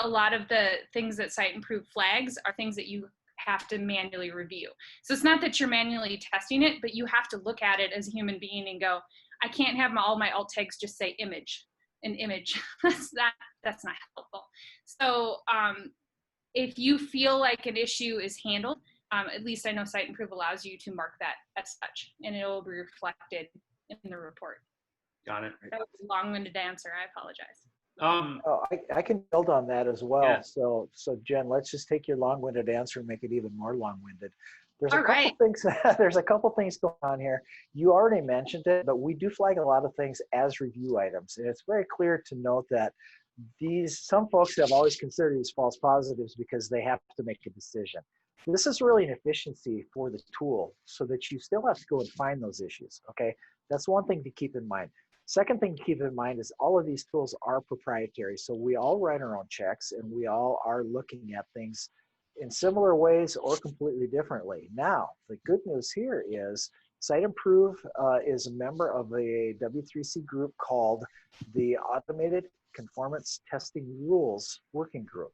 E: a lot of the things that Site Improve flags are things that you have to manually review. So it's not that you're manually testing it, but you have to look at it as a human being and go, I can't have all my alt tags just say an image. That's not helpful. So if you feel like an issue is handled, at least I know Site Improve allows you to mark that as such, and it will be reflected in the report.
B: Got it.
E: That was a long-winded answer. I apologize.
C: I can build on that as well.
B: Yeah.
C: So Jen, let's just take your long-winded answer and make it even more long-winded. There's
E: All
C: a couple
E: right.
C: things. There's a couple things going on here. You already mentioned it, but we do flag a lot of things as review items, and it's very clear to note that some folks have always considered these false positives because they have to make a decision. This is really an efficiency for the tool, so that you still have to go and find those issues. Okay, that's one thing to keep in mind. Second thing to keep in mind is all of these tools are proprietary, so we all write our own checks, and we all are looking at things in similar ways or completely differently. Now, the good news here is Site Improve is a member of a W3C group called the Automated Conformance Testing Rules Working Group.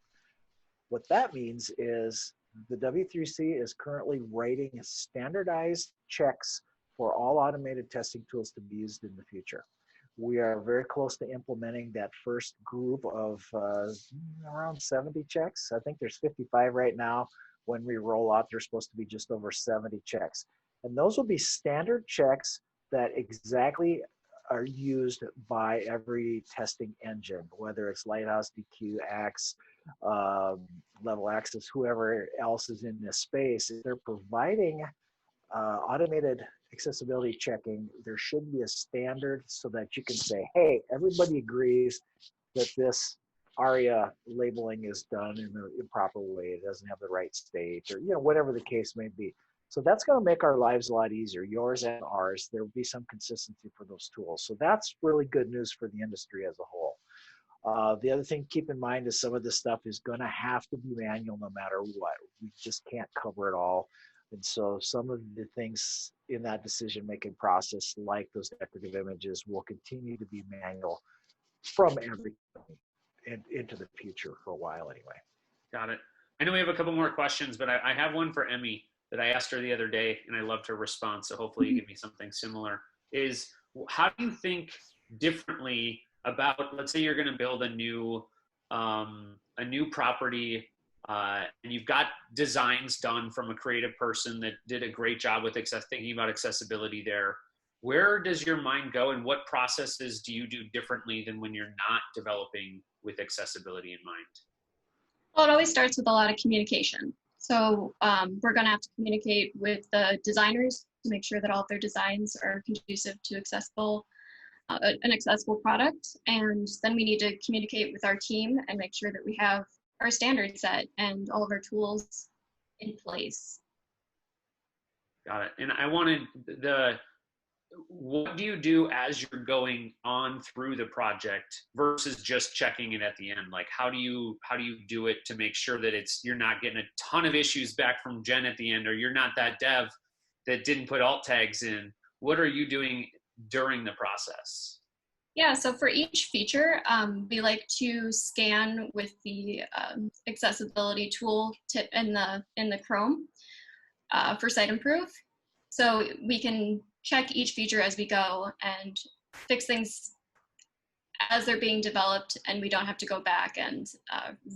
C: What that means is the W3C is currently writing standardized checks for all automated testing tools to be used in the future. We are very close to implementing that first group of around 70 checks. I think there's 55 right now. When we roll out, there's supposed to be just over 70 checks. And those will be standard checks that exactly are used by every testing engine, whether it's Lighthouse, DQ, Axe, Level Access, whoever else is in this space. If they're providing automated accessibility checking, there should be a standard so that you can say, hey, everybody agrees that this ARIA labeling is done in the improper way. It doesn't have the right state, or whatever the case may be. So that's going to make our lives a lot easier, yours and ours. There will be some consistency for those tools. So that's really good news for the industry as a whole. The other thing to keep in mind is some of this stuff is going to have to be manual no matter what. We just can't cover it all. And so some of the things in that decision-making process, like those decorative images, will continue to be manual from every company and into the future for a while anyway.
B: Got it. I know we have a couple more questions, but I have one for Emmy that I asked her the other day, and I loved her response. So hopefully you give me something similar. Is how do you think differently about, let's say you're going to build a new property, and you've got designs done from a creative person that did a great job with thinking about accessibility there. Where does your mind go, and what processes do you do differently than when you're not developing with accessibility in mind?
D: Well, it always starts with a lot of communication. So we're going to have to communicate with the designers to make sure that all of their designs are conducive to an accessible product. And then we need to communicate with our team and make sure that we have our standards set and all of our tools in place.
B: Got it. And I wanted what do you do as you're going on through the project versus just checking it at the end? Like, how do you do it to make sure that you're not getting a ton of issues back from Jen at the end, or you're not that dev that didn't put alt tags in? What are you doing during the process?
D: Yeah, so for each feature, we like to scan with the accessibility tool in the Chrome for Site Improve. So we can check each feature as we go and fix things as they're being developed, and we don't have to go back and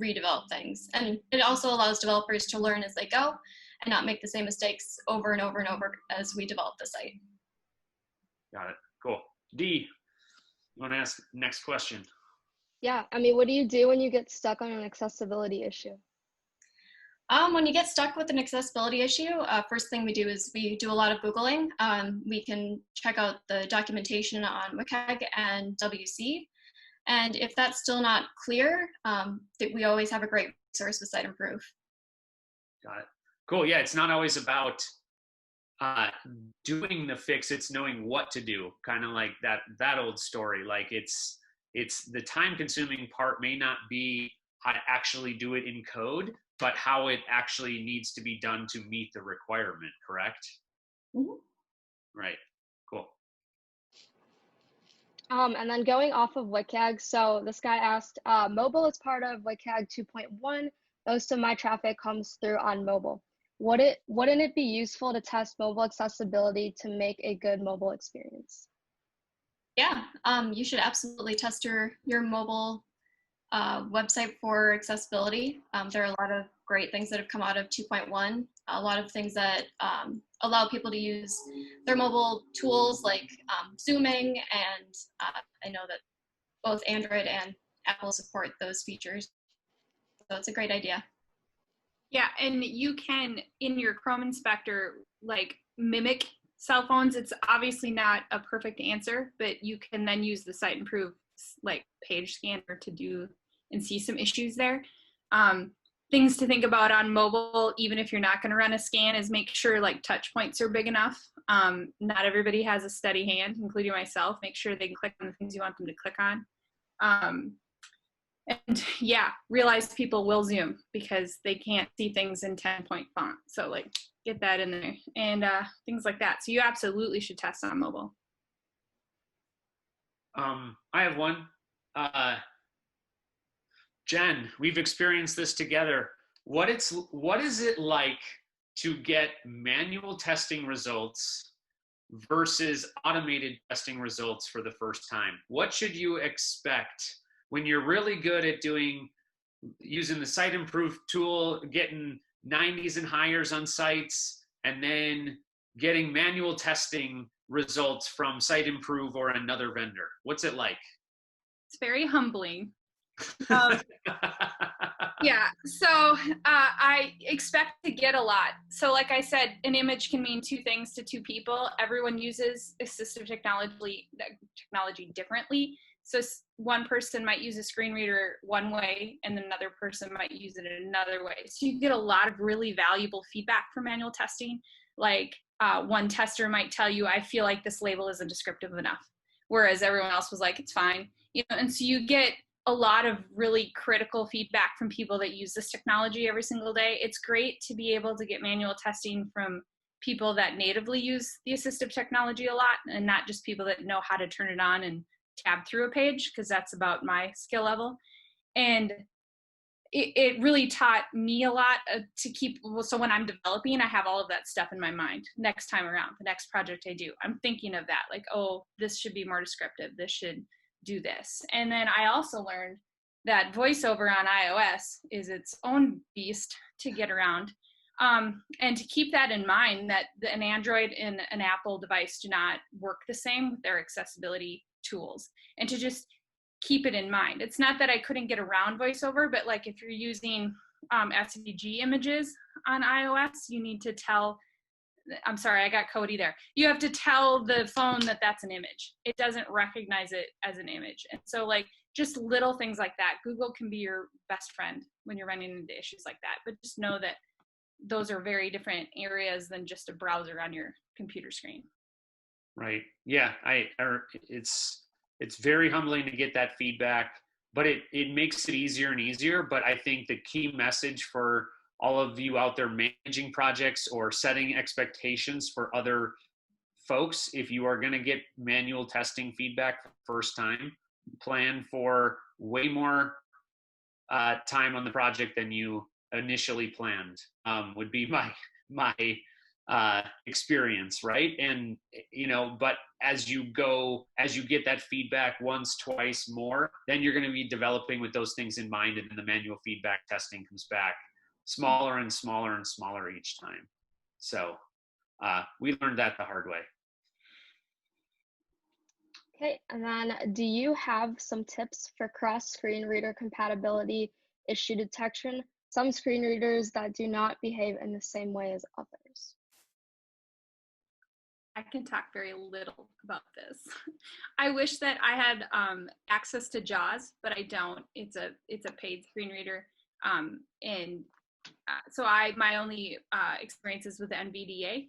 D: redevelop things. And it also allows developers to learn as they go and not make the same mistakes over and over and over as we develop the site.
B: Got it. Cool. D, you want to ask next question?
A: Yeah, I mean, what do you do when you get stuck on an accessibility issue?
D: When you get stuck with an accessibility issue, first thing we do is we do a lot of Googling. We can check out the documentation on WCAG and WC. And if that's still not clear, that we always have a great resource with Site Improve. Got
B: it. Cool. Yeah, it's not always about doing the fix, it's knowing what to do. Kind of like that old story. Like it's the time-consuming part may not be how to actually do it in code, but how it actually needs to be done to meet the requirement, correct? Mm-hmm. Right, cool.
A: And then going off of WCAG, so this guy asked, mobile is part of WCAG 2.1. Most of my traffic comes through on mobile. Wouldn't it be useful to test mobile accessibility to make a good mobile experience?
D: Yeah, you should absolutely test your mobile website for accessibility. There are a lot of great things that have come out of 2.1, a lot of things that allow people to use their mobile tools like zooming, and I know that both Android and Apple support those features. So it's a great idea.
E: Yeah, and you can, in your Chrome inspector, like mimic cell phones. It's obviously not a perfect answer, but you can then use the Site Improve like page scanner to do and see some issues there. Things to think about on mobile, even if you're not going to run a scan, is make sure like touch points are big enough. Not everybody has a steady hand, including myself. Make sure they can click on the things you want them to click on. And yeah, realize people will zoom because they can't see things in 10-point font. So like get that in there and things like that. So you absolutely should test on mobile.
B: I have one. Jen, we've experienced this together. What is it like to get manual testing results versus automated testing results for the first time? What should you expect when you're really good at using the Site Improve tool, getting 90s and higher on sites, and then getting manual testing results from SiteImprove or another vendor? What's it like?
E: It's very humbling. Yeah, so I expect to get a lot. So like I said, an image can mean two things to two people. Everyone uses assistive technology differently. So one person might use a screen reader one way and another person might use it another way. So you get a lot of really valuable feedback from manual testing. Like one tester might tell you, I feel like this label isn't descriptive enough, whereas everyone else was like, it's fine. You know, and so you get a lot of really critical feedback from people that use this technology every single day. It's great to be able to get manual testing from people that natively use the assistive technology a lot and not just people that know how to turn it on and tab through a page, because that's about my skill level. And it really taught me a lot to keep, so when I'm developing, I have all of that stuff in my mind. Next time around, the next project I do, I'm thinking of that, like, oh, this should be more descriptive. This should do this. And then I also learned that voiceover on iOS is its own beast to get around. And to keep that in mind, that an Android and an Apple device do not work the same with their accessibility tools, and to just keep it in mind. It's not that I couldn't get around voiceover, but like if you're using SVG images on iOS, you need to tell, I'm sorry, I got Cody there. You have to tell the phone that that's an image. It doesn't recognize it as an image. And so like just little things like that. Google can be your best friend when you're running into issues like that, but just know that those are very different areas than just a browser on your computer screen.
B: Right. Yeah. It's very humbling to get that feedback, but it makes it easier and easier. But I think the key message for all of you out there managing projects or setting expectations for other folks, if you are going to get manual testing feedback for the first time, plan for way more time on the project than you initially planned, would be my experience, right? And but as you get that feedback once, twice more, then you're going to be developing with those things in mind, and then the manual feedback testing comes back smaller and smaller and smaller each time. So we learned that the hard way.
A: Okay, and then do you have some tips for cross screen reader compatibility issue detection? Some screen readers that do not behave in the same way as others.
E: I can talk very little about this. I wish that I had access to JAWS, but I don't. It's a paid screen reader, so my only experience is with NVDA,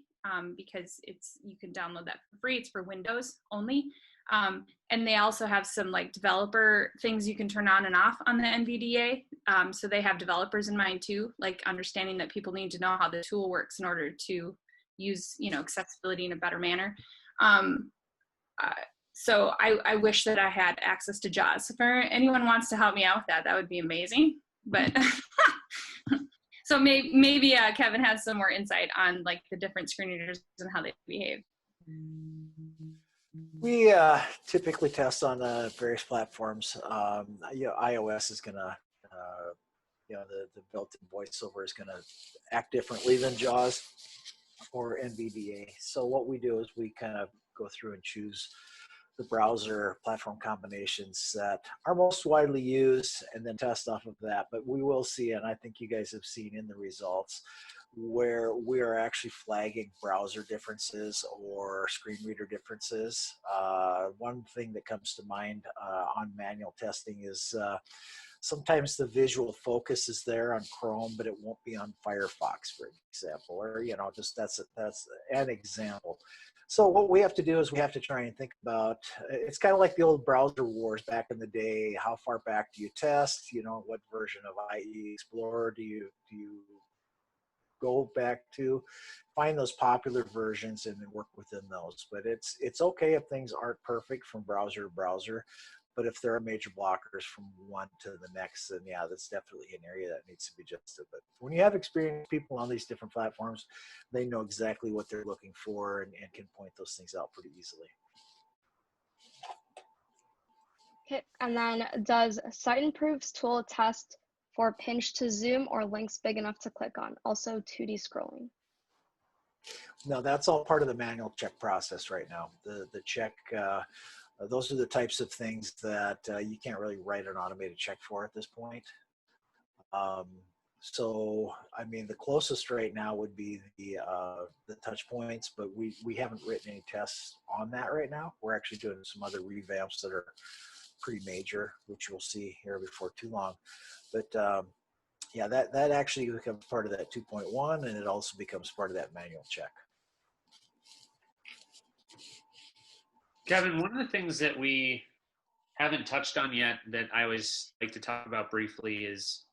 E: because you can download that for free. It's for Windows only, and they also have some like developer things you can turn on and off on the NVDA. So they have developers in mind too, like understanding that people need to know how the tool works in order to use accessibility in a better manner. So I wish that I had access to JAWS. If anyone wants to help me out with that, that would be amazing. But so maybe Kevin has some more insight on like the different screen readers and how they behave.
C: We typically test on various platforms. iOS is gonna, the built-in voiceover is gonna act differently than JAWS or NVDA. So what we do is we kind of go through and choose the browser platform combinations that are most widely used and then test off of that. But we will see, and I think you guys have seen in the results, where we are actually flagging browser differences or screen reader differences. One thing that comes to mind on manual testing is sometimes the visual focus is there on Chrome, but it won't be on Firefox, for example, or just that's an example. So what we have to do is we have to try and think about, it's kind of like the old browser wars back in the day. How far back do you test? What version of IE Explorer do you go back to? Find those popular versions and then work within those. But it's okay if things aren't perfect from browser to browser. But if there are major blockers from one to the next, then yeah, that's definitely an area that needs to be adjusted. But when you have experienced people on these different platforms, they know exactly what they're looking for and can point those things out pretty easily.
A: Okay, and then does SiteImprove's tool test for pinch to zoom or links big enough to click on? Also 2D scrolling.
C: No, that's all part of the manual check process right now. The check, those are the types of things that you can't really write an automated check for at this point. Um, so, I mean, the closest right now would be the touch points, but we haven't written any tests on that right now. We're actually doing some other revamps that are pretty major, which you'll see here before too long. But yeah, that actually becomes part of that 2.1, and it also becomes part of that manual check.
B: Kevin, one of the things that we haven't touched on yet that I always like to talk about briefly is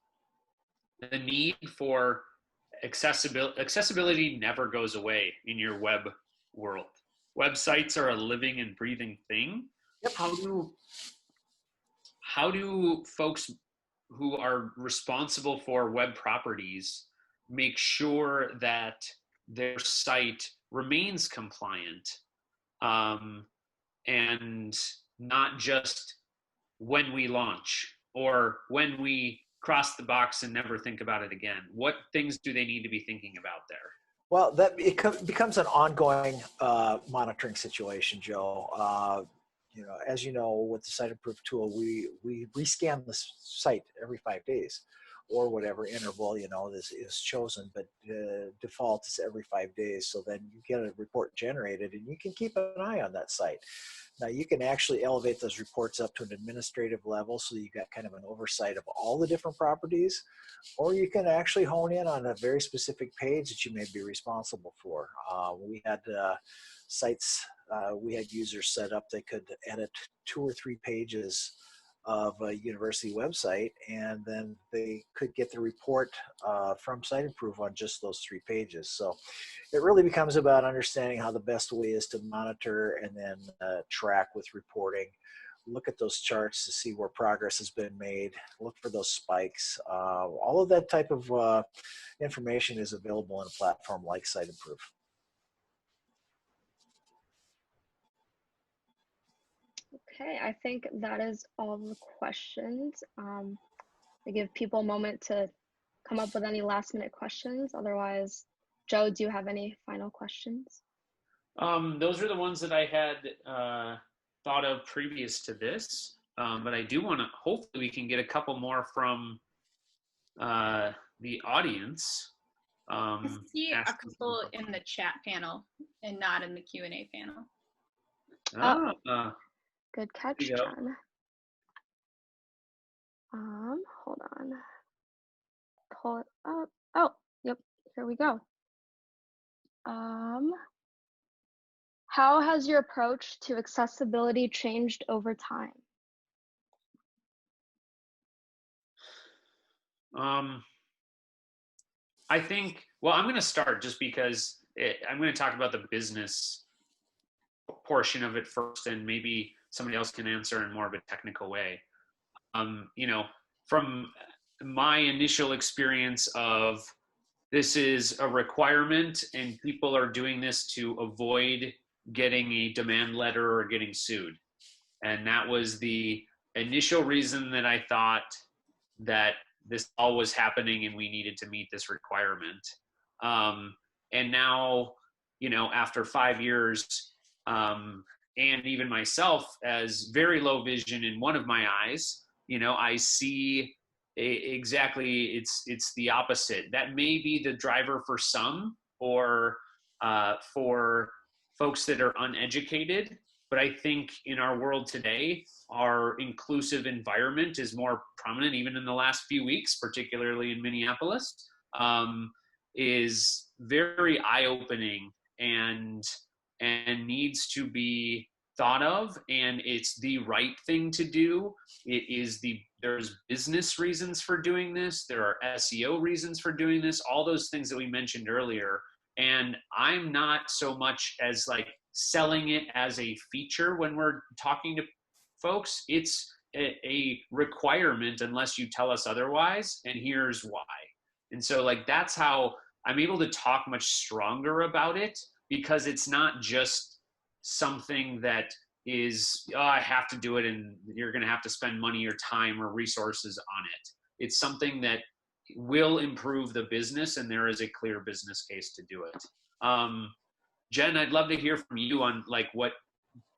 B: the need for accessibility. Accessibility never goes away in your web world. Websites are a living and breathing thing.
C: Yep.
B: How do folks who are responsible for web properties make sure that their site remains compliant, and not just when we launch or when we cross the box and never think about it again? What things do they need to be thinking about there?
C: Well, becomes an ongoing monitoring situation, Joe. As you know, with the site improve tool, we rescan the site every 5 days, or whatever interval is chosen. But default is every 5 days. So then you get a report generated, and you can keep an eye on that site. Now you can actually elevate those reports up to an administrative level, so you got kind of an oversight of all the different properties, or you can actually hone in on a very specific page that you may be responsible for. We had sites, we had users set up that could edit 2 or 3 pages of a university website, and then they could get the report from Site Improve on just those 3 pages. So it really becomes about understanding how the best way is to monitor and then track with reporting. Look at those charts to see where progress has been made. Look for those spikes. All of that type of information is available in a platform like Site Improve.
A: Okay, I think that is all the questions. I give people a moment to come up with any last minute questions. Otherwise, Joe, do you have any final questions?
B: Those are the ones that I had thought of previous to this, but I do want to, hopefully we can get a couple more from the audience.
E: I see a couple in the chat panel and not in the Q&A panel.
A: Good catch, John. Hold on. Pull it up. Oh, yep, here we go. How has your approach to accessibility changed over time?
B: I think, well, I'm going to start just because I'm going to talk about the business portion of it first, and maybe somebody else can answer in more of a technical way. From my initial experience of this is a requirement and people are doing this to avoid getting a demand letter or getting sued. And that was the initial reason that I thought that this all was happening and we needed to meet this requirement. And now, after 5 years, and even myself as very low vision in one of my eyes, I see exactly it's the opposite. That may be the driver for some, or for folks that are uneducated. But I think in our world today, our inclusive environment is more prominent, even in the last few weeks, particularly in Minneapolis, is very eye-opening and needs to be thought of, and it's the right thing to do. There's business reasons for doing this. There are SEO reasons for doing this, all those things that we mentioned earlier. And I'm not so much as like selling it as a feature when we're talking to folks. It's a requirement unless you tell us otherwise, and here's why. And so like that's how I'm able to talk much stronger about it, because it's not just something that is, oh, I have to do it and you're going to have to spend money or time or resources on it. It's something that will improve the business, and there is a clear business case to do it. Jen, I'd love to hear from you on like what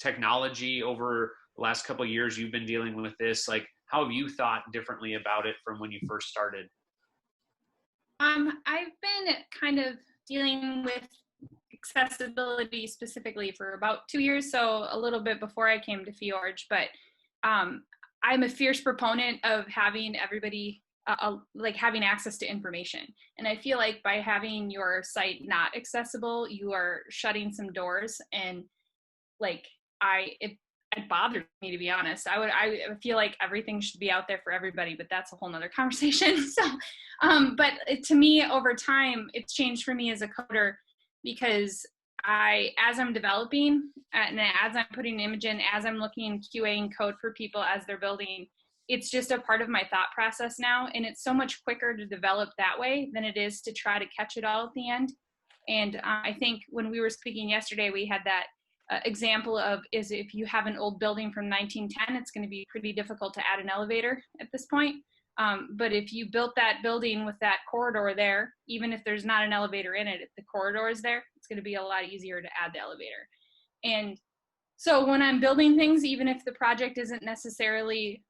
B: technology over the last couple of years you've been dealing with this. Like, how have you thought differently about it from when you first started?
E: I've been kind of dealing with accessibility specifically for about 2 years, so a little bit before I came to Fjorge, but I'm a fierce proponent of having everybody like having access to information. And I feel like by having your site not accessible, you are shutting some doors. And like, it bothered me, to be honest. I feel like everything should be out there for everybody, but that's a whole nother conversation. So, but to me, over time, it's changed for me as a coder, because as I'm developing and as I'm putting an image in, as I'm looking QAing code for people as they're building, it's just a part of my thought process now. And it's so much quicker to develop that way than it is to try to catch it all at the end. And I think when we were speaking yesterday, we had that example of is if you have an old building from 1910, it's going to be pretty difficult to add an elevator at this point. But if you built that building with that corridor there, even if there's not an elevator in it, if the corridor is there, it's going to be a lot easier to add the elevator. And so when I'm building things, even if the project isn't necessarily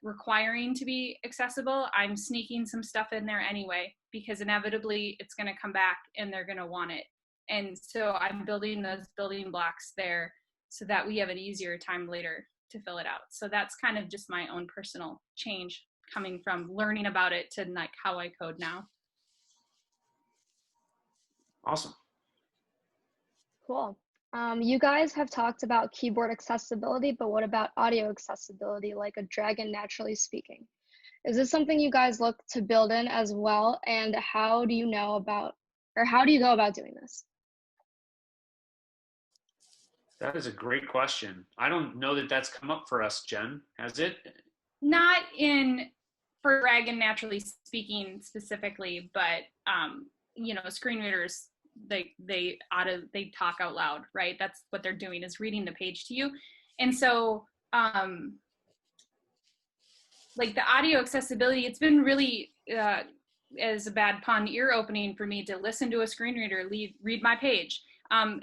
E: requiring to be accessible, I'm sneaking some stuff in there anyway, because inevitably it's going to come back and they're going to want it. And so I'm building those building blocks there so that we have an easier time later to fill it out. So that's kind of just my own personal change coming from learning about it to like how I code now.
B: Awesome.
A: Cool. You guys have talked about keyboard accessibility, but what about audio accessibility, like a Dragon Naturally Speaking? Is this something you guys look to build in as well? And how do you know about, or how do you go about doing this?
B: That is a great question. I don't know that that's come up for us, Jen. Has it?
E: Not for Dragon Naturally Speaking specifically, but you know, screen readers, they talk out loud, right? That's what they're doing, is reading the page to you. And so like the audio accessibility, it's been really as a bad pun, ear opening for me to listen to a screen reader read my page.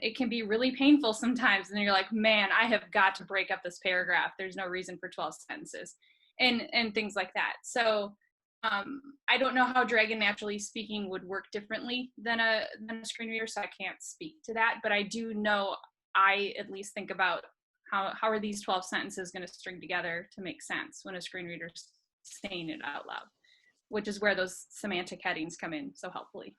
E: It can be really painful sometimes, and you're like, man, I have got to break up this paragraph. There's no reason for 12 sentences and things like that. So I don't know how Dragon Naturally Speaking would work differently than a screen reader, so I can't speak to that. But I do know, I at least think about how are these 12 sentences going to string together to make sense when a screen reader's saying it out loud, which is where those semantic headings come in so helpfully.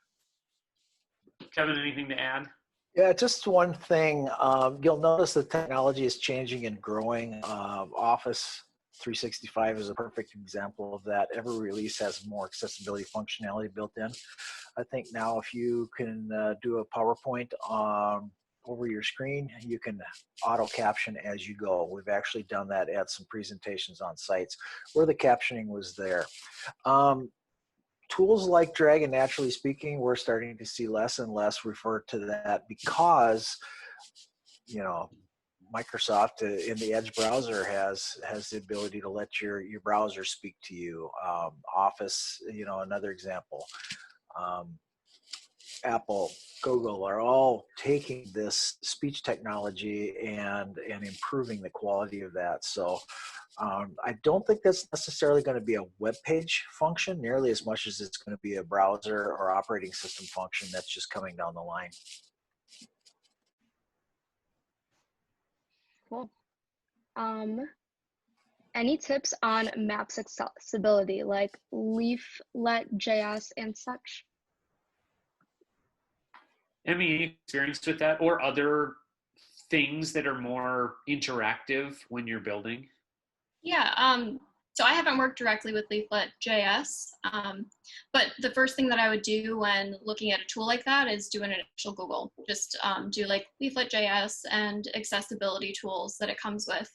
B: Kevin, anything to add?
C: Yeah, just one thing. You'll notice the technology is changing and growing. Office 365 is a perfect example of that. Every release has more accessibility functionality built in. I think now if you can do a PowerPoint over your screen, you can auto caption as you go. We've actually done that at some presentations on sites where the captioning was there. Tools like Dragon Naturally Speaking, we're starting to see less and less refer to that because, you know, Microsoft in the Edge browser has the ability to let your browser speak to you. Office, you know, another example. Apple, Google are all taking this speech technology and improving the quality of that. So I don't think that's necessarily going to be a web page function nearly as much as it's going to be a browser or operating system function that's just coming down the line.
A: Cool. Any tips on maps accessibility, like Leaflet.js and such?
B: Any experience with that, or other things that are more interactive when you're building?
D: Yeah, so I haven't worked directly with Leaflet.js, but the first thing that I would do when looking at a tool like that is do an initial Google. Just do like Leaflet.js and accessibility tools that it comes with.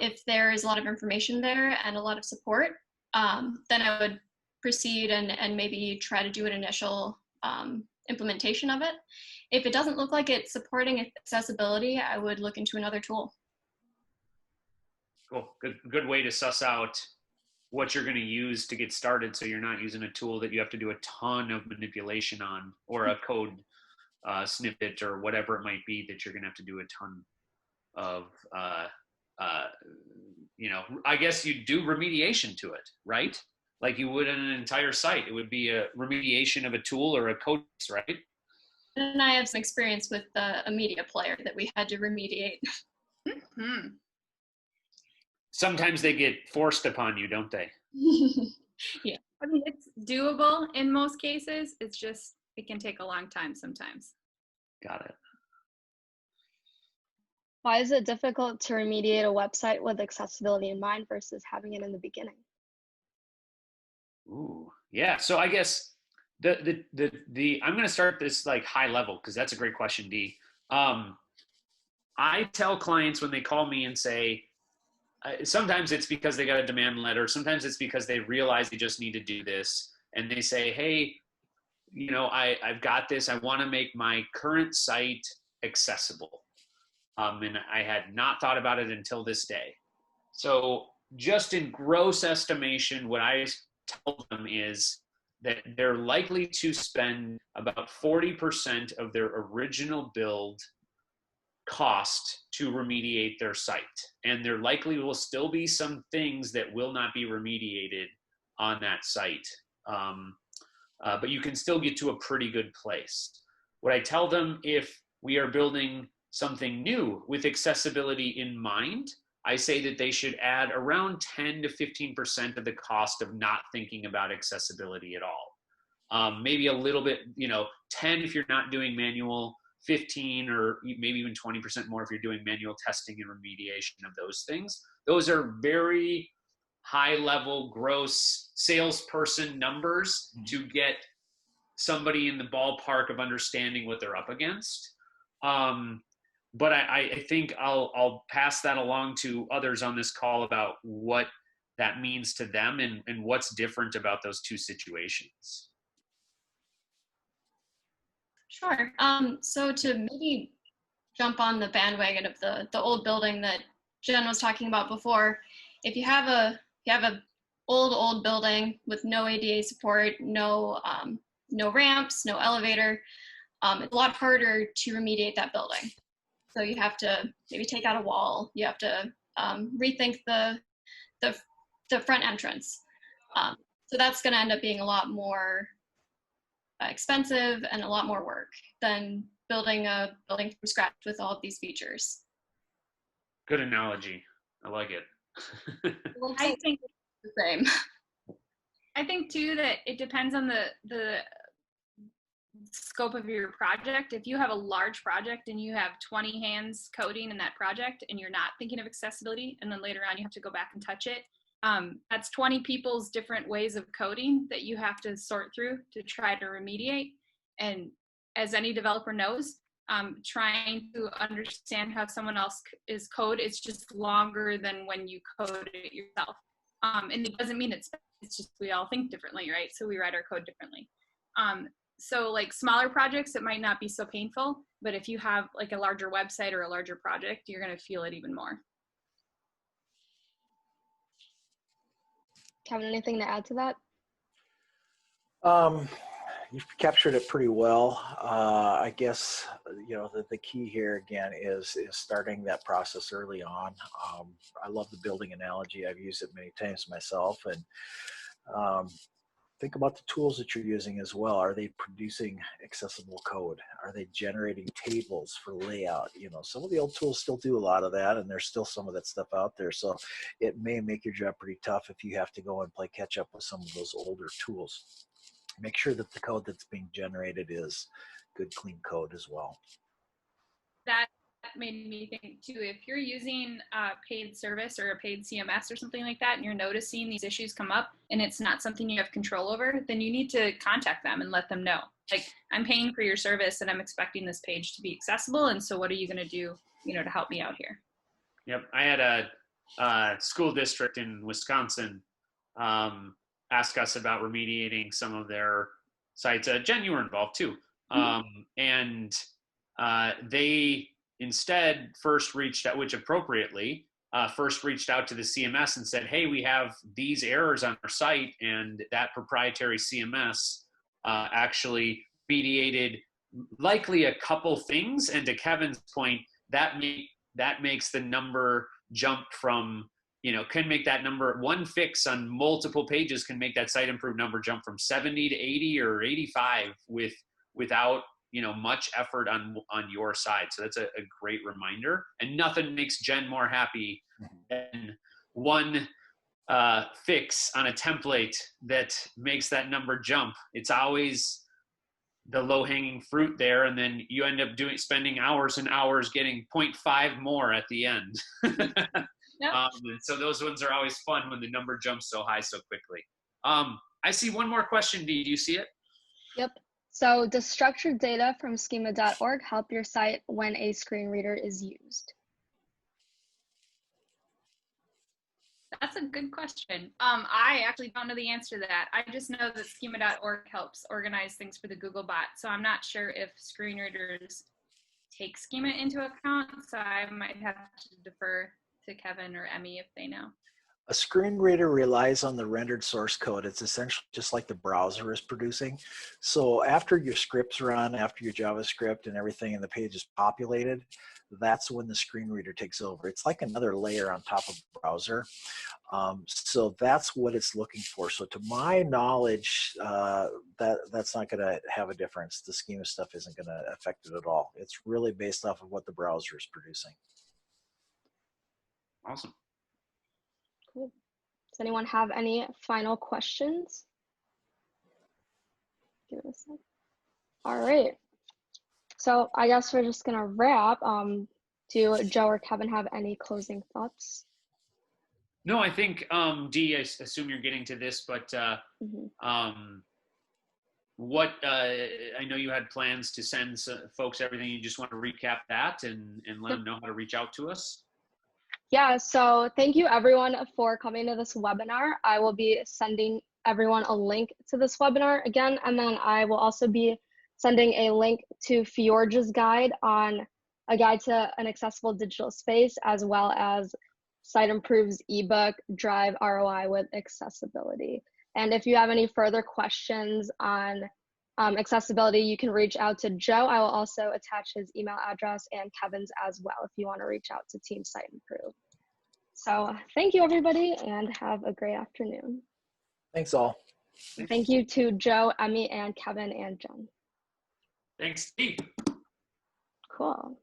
D: If there is a lot of information there and a lot of support, then I would proceed and maybe try to do an initial implementation of it. If it doesn't look like it's supporting accessibility, I would look into another tool.
B: Cool. Good way to suss out what you're going to use to get started, so you're not using a tool that you have to do a ton of manipulation on, or a code snippet or whatever it might be that you're going to have to do a ton of, I guess you'd do remediation to it, right? Like you would in an entire site. It would be a remediation of a tool or a code base, right?
D: And I have some experience with a media player that we had to remediate.
E: Hmm.
B: Sometimes they get forced upon you, don't they?
D: Yeah.
E: I mean, it's doable in most cases. It's just, it can take a long time sometimes.
B: Got it.
A: Why is it difficult to remediate a website with accessibility in mind versus having it in the beginning?
B: Ooh, yeah. So I guess I'm going to start this like high level, because that's a great question, D. I tell clients when they call me and say, sometimes it's because they got a demand letter. Sometimes it's because they realize they just need to do this. And they say, hey, I've got this. I want to make my current site accessible. And I had not thought about it until this day. So just in gross estimation, what I tell them is that they're likely to spend about 40% of their original build cost to remediate their site. And there likely will still be some things that will not be remediated on that site. But you can still get to a pretty good place. What I tell them, if we are building something new with accessibility in mind, I say that they should add around 10 to 15% of the cost of not thinking about accessibility at all. Maybe a little bit, 10 if you're not doing manual, 15 or maybe even 20% more if you're doing manual testing and remediation of those things. Those are very high level gross salesperson numbers to get somebody in the ballpark of understanding what they're up against. But I think I'll pass that along to others on this call about what that means to them and what's different about those two situations.
D: Sure. So to maybe jump on the bandwagon of the old building that Jen was talking about before, if you have a old building with no ADA support, no ramps, no elevator, it's a lot harder to remediate that building. So you have to maybe take out a wall. You have to rethink the front entrance. So that's going to end up being a lot more expensive and a lot more work than building a building from scratch with all of these features.
B: Good analogy. I like it.
E: I think
D: The same.
E: I think too that it depends on the scope of your project. If you have a large project and you have 20 hands coding in that project and you're not thinking of accessibility, and then later on you have to go back and touch it, that's 20 people's different ways of coding that you have to sort through to try to remediate. And as any developer knows, trying to understand how someone else is code, it's just longer than when you code it yourself. And it doesn't mean it's just we all think differently, right? So we write our code differently. So like smaller projects, it might not be so painful, but if you have like a larger website or a larger project, you're going to feel it even more.
A: Kevin, anything to add to that?
C: You've captured it pretty well. I guess the key here again is starting that process early on. I love the building analogy. I've used it many times myself, and think about the tools that you're using as well. Are they producing accessible code? Are they generating tables for layout? Some of the old tools still do a lot of that, and there's still some of that stuff out there. So it may make your job pretty tough if you have to go and play catch up with some of those older tools. Make sure that the code that's being generated is good, clean code as well.
E: That made me think too, if you're using a paid service or a paid CMS or something like that, and you're noticing these issues come up and it's not something you have control over, then you need to contact them and let them know. Like, I'm paying for your service and I'm expecting this page to be accessible. And so what are you going to do, to help me out here?
B: Yep. I had a school district in Wisconsin ask us about remediating some of their sites. Jen, you were involved too. And they instead first reached out, which appropriately, first reached out to the CMS and said, hey, we have these errors on our site, and that proprietary CMS actually mediated likely a couple things. And to Kevin's point, that makes the number jump from, can make that number, one fix on multiple pages can make that site improve number jump from 70 to 80 or 85 without much effort on your side. So that's a great reminder, and nothing makes Jen more happy than one fix on a template that makes that number jump. It's always the low-hanging fruit there, and then you end up spending hours and hours getting 0.5 more at the end.
E: Yep.
B: And so those ones are always fun when the number jumps so high so quickly. I see one more question, Dee. Do you see it?
A: Yep. So does structured data from schema.org help your site when a screen reader is used?
E: That's a good question. I actually don't know the answer to that. I just know that schema.org helps organize things for the Google bot. So I'm not sure if screen readers take schema into account. So I might have to defer to Kevin or Emmy if they know.
C: A screen reader relies on the rendered source code. It's essentially just like the browser is producing. So after your scripts run, after your JavaScript and everything and the page is populated, that's when the screen reader takes over. It's like another layer on top of the browser. So that's what it's looking for. So to my knowledge, that's not going to have a difference. The schema stuff isn't going to affect it at all. It's really based off of what the browser is producing.
B: Awesome.
A: Cool. Does anyone have any final questions? Give it a sec. All right. So I guess we're just gonna wrap. Do Joe or Kevin have any closing thoughts?
B: No, I think, Dee, I assume you're getting to this, but what, I know you had plans to send folks everything. You just want to recap that and let them know how to reach out to us?
A: Yeah, so thank you everyone for coming to this webinar. I will be sending everyone a link to this webinar again, and then I will also be sending a link to Fjord's guide on a guide to an accessible digital space, as well as Site Improve's ebook, Drive ROI with Accessibility. And if you have any further questions on accessibility, you can reach out to Joe. I will also attach his email address and Kevin's as well if you want to reach out to Team Site Improve. So thank you everybody and have a great afternoon.
C: Thanks all.
A: Thank you to Joe, Emmy, and Kevin, and Jen.
B: Thanks, Steve.
A: Cool.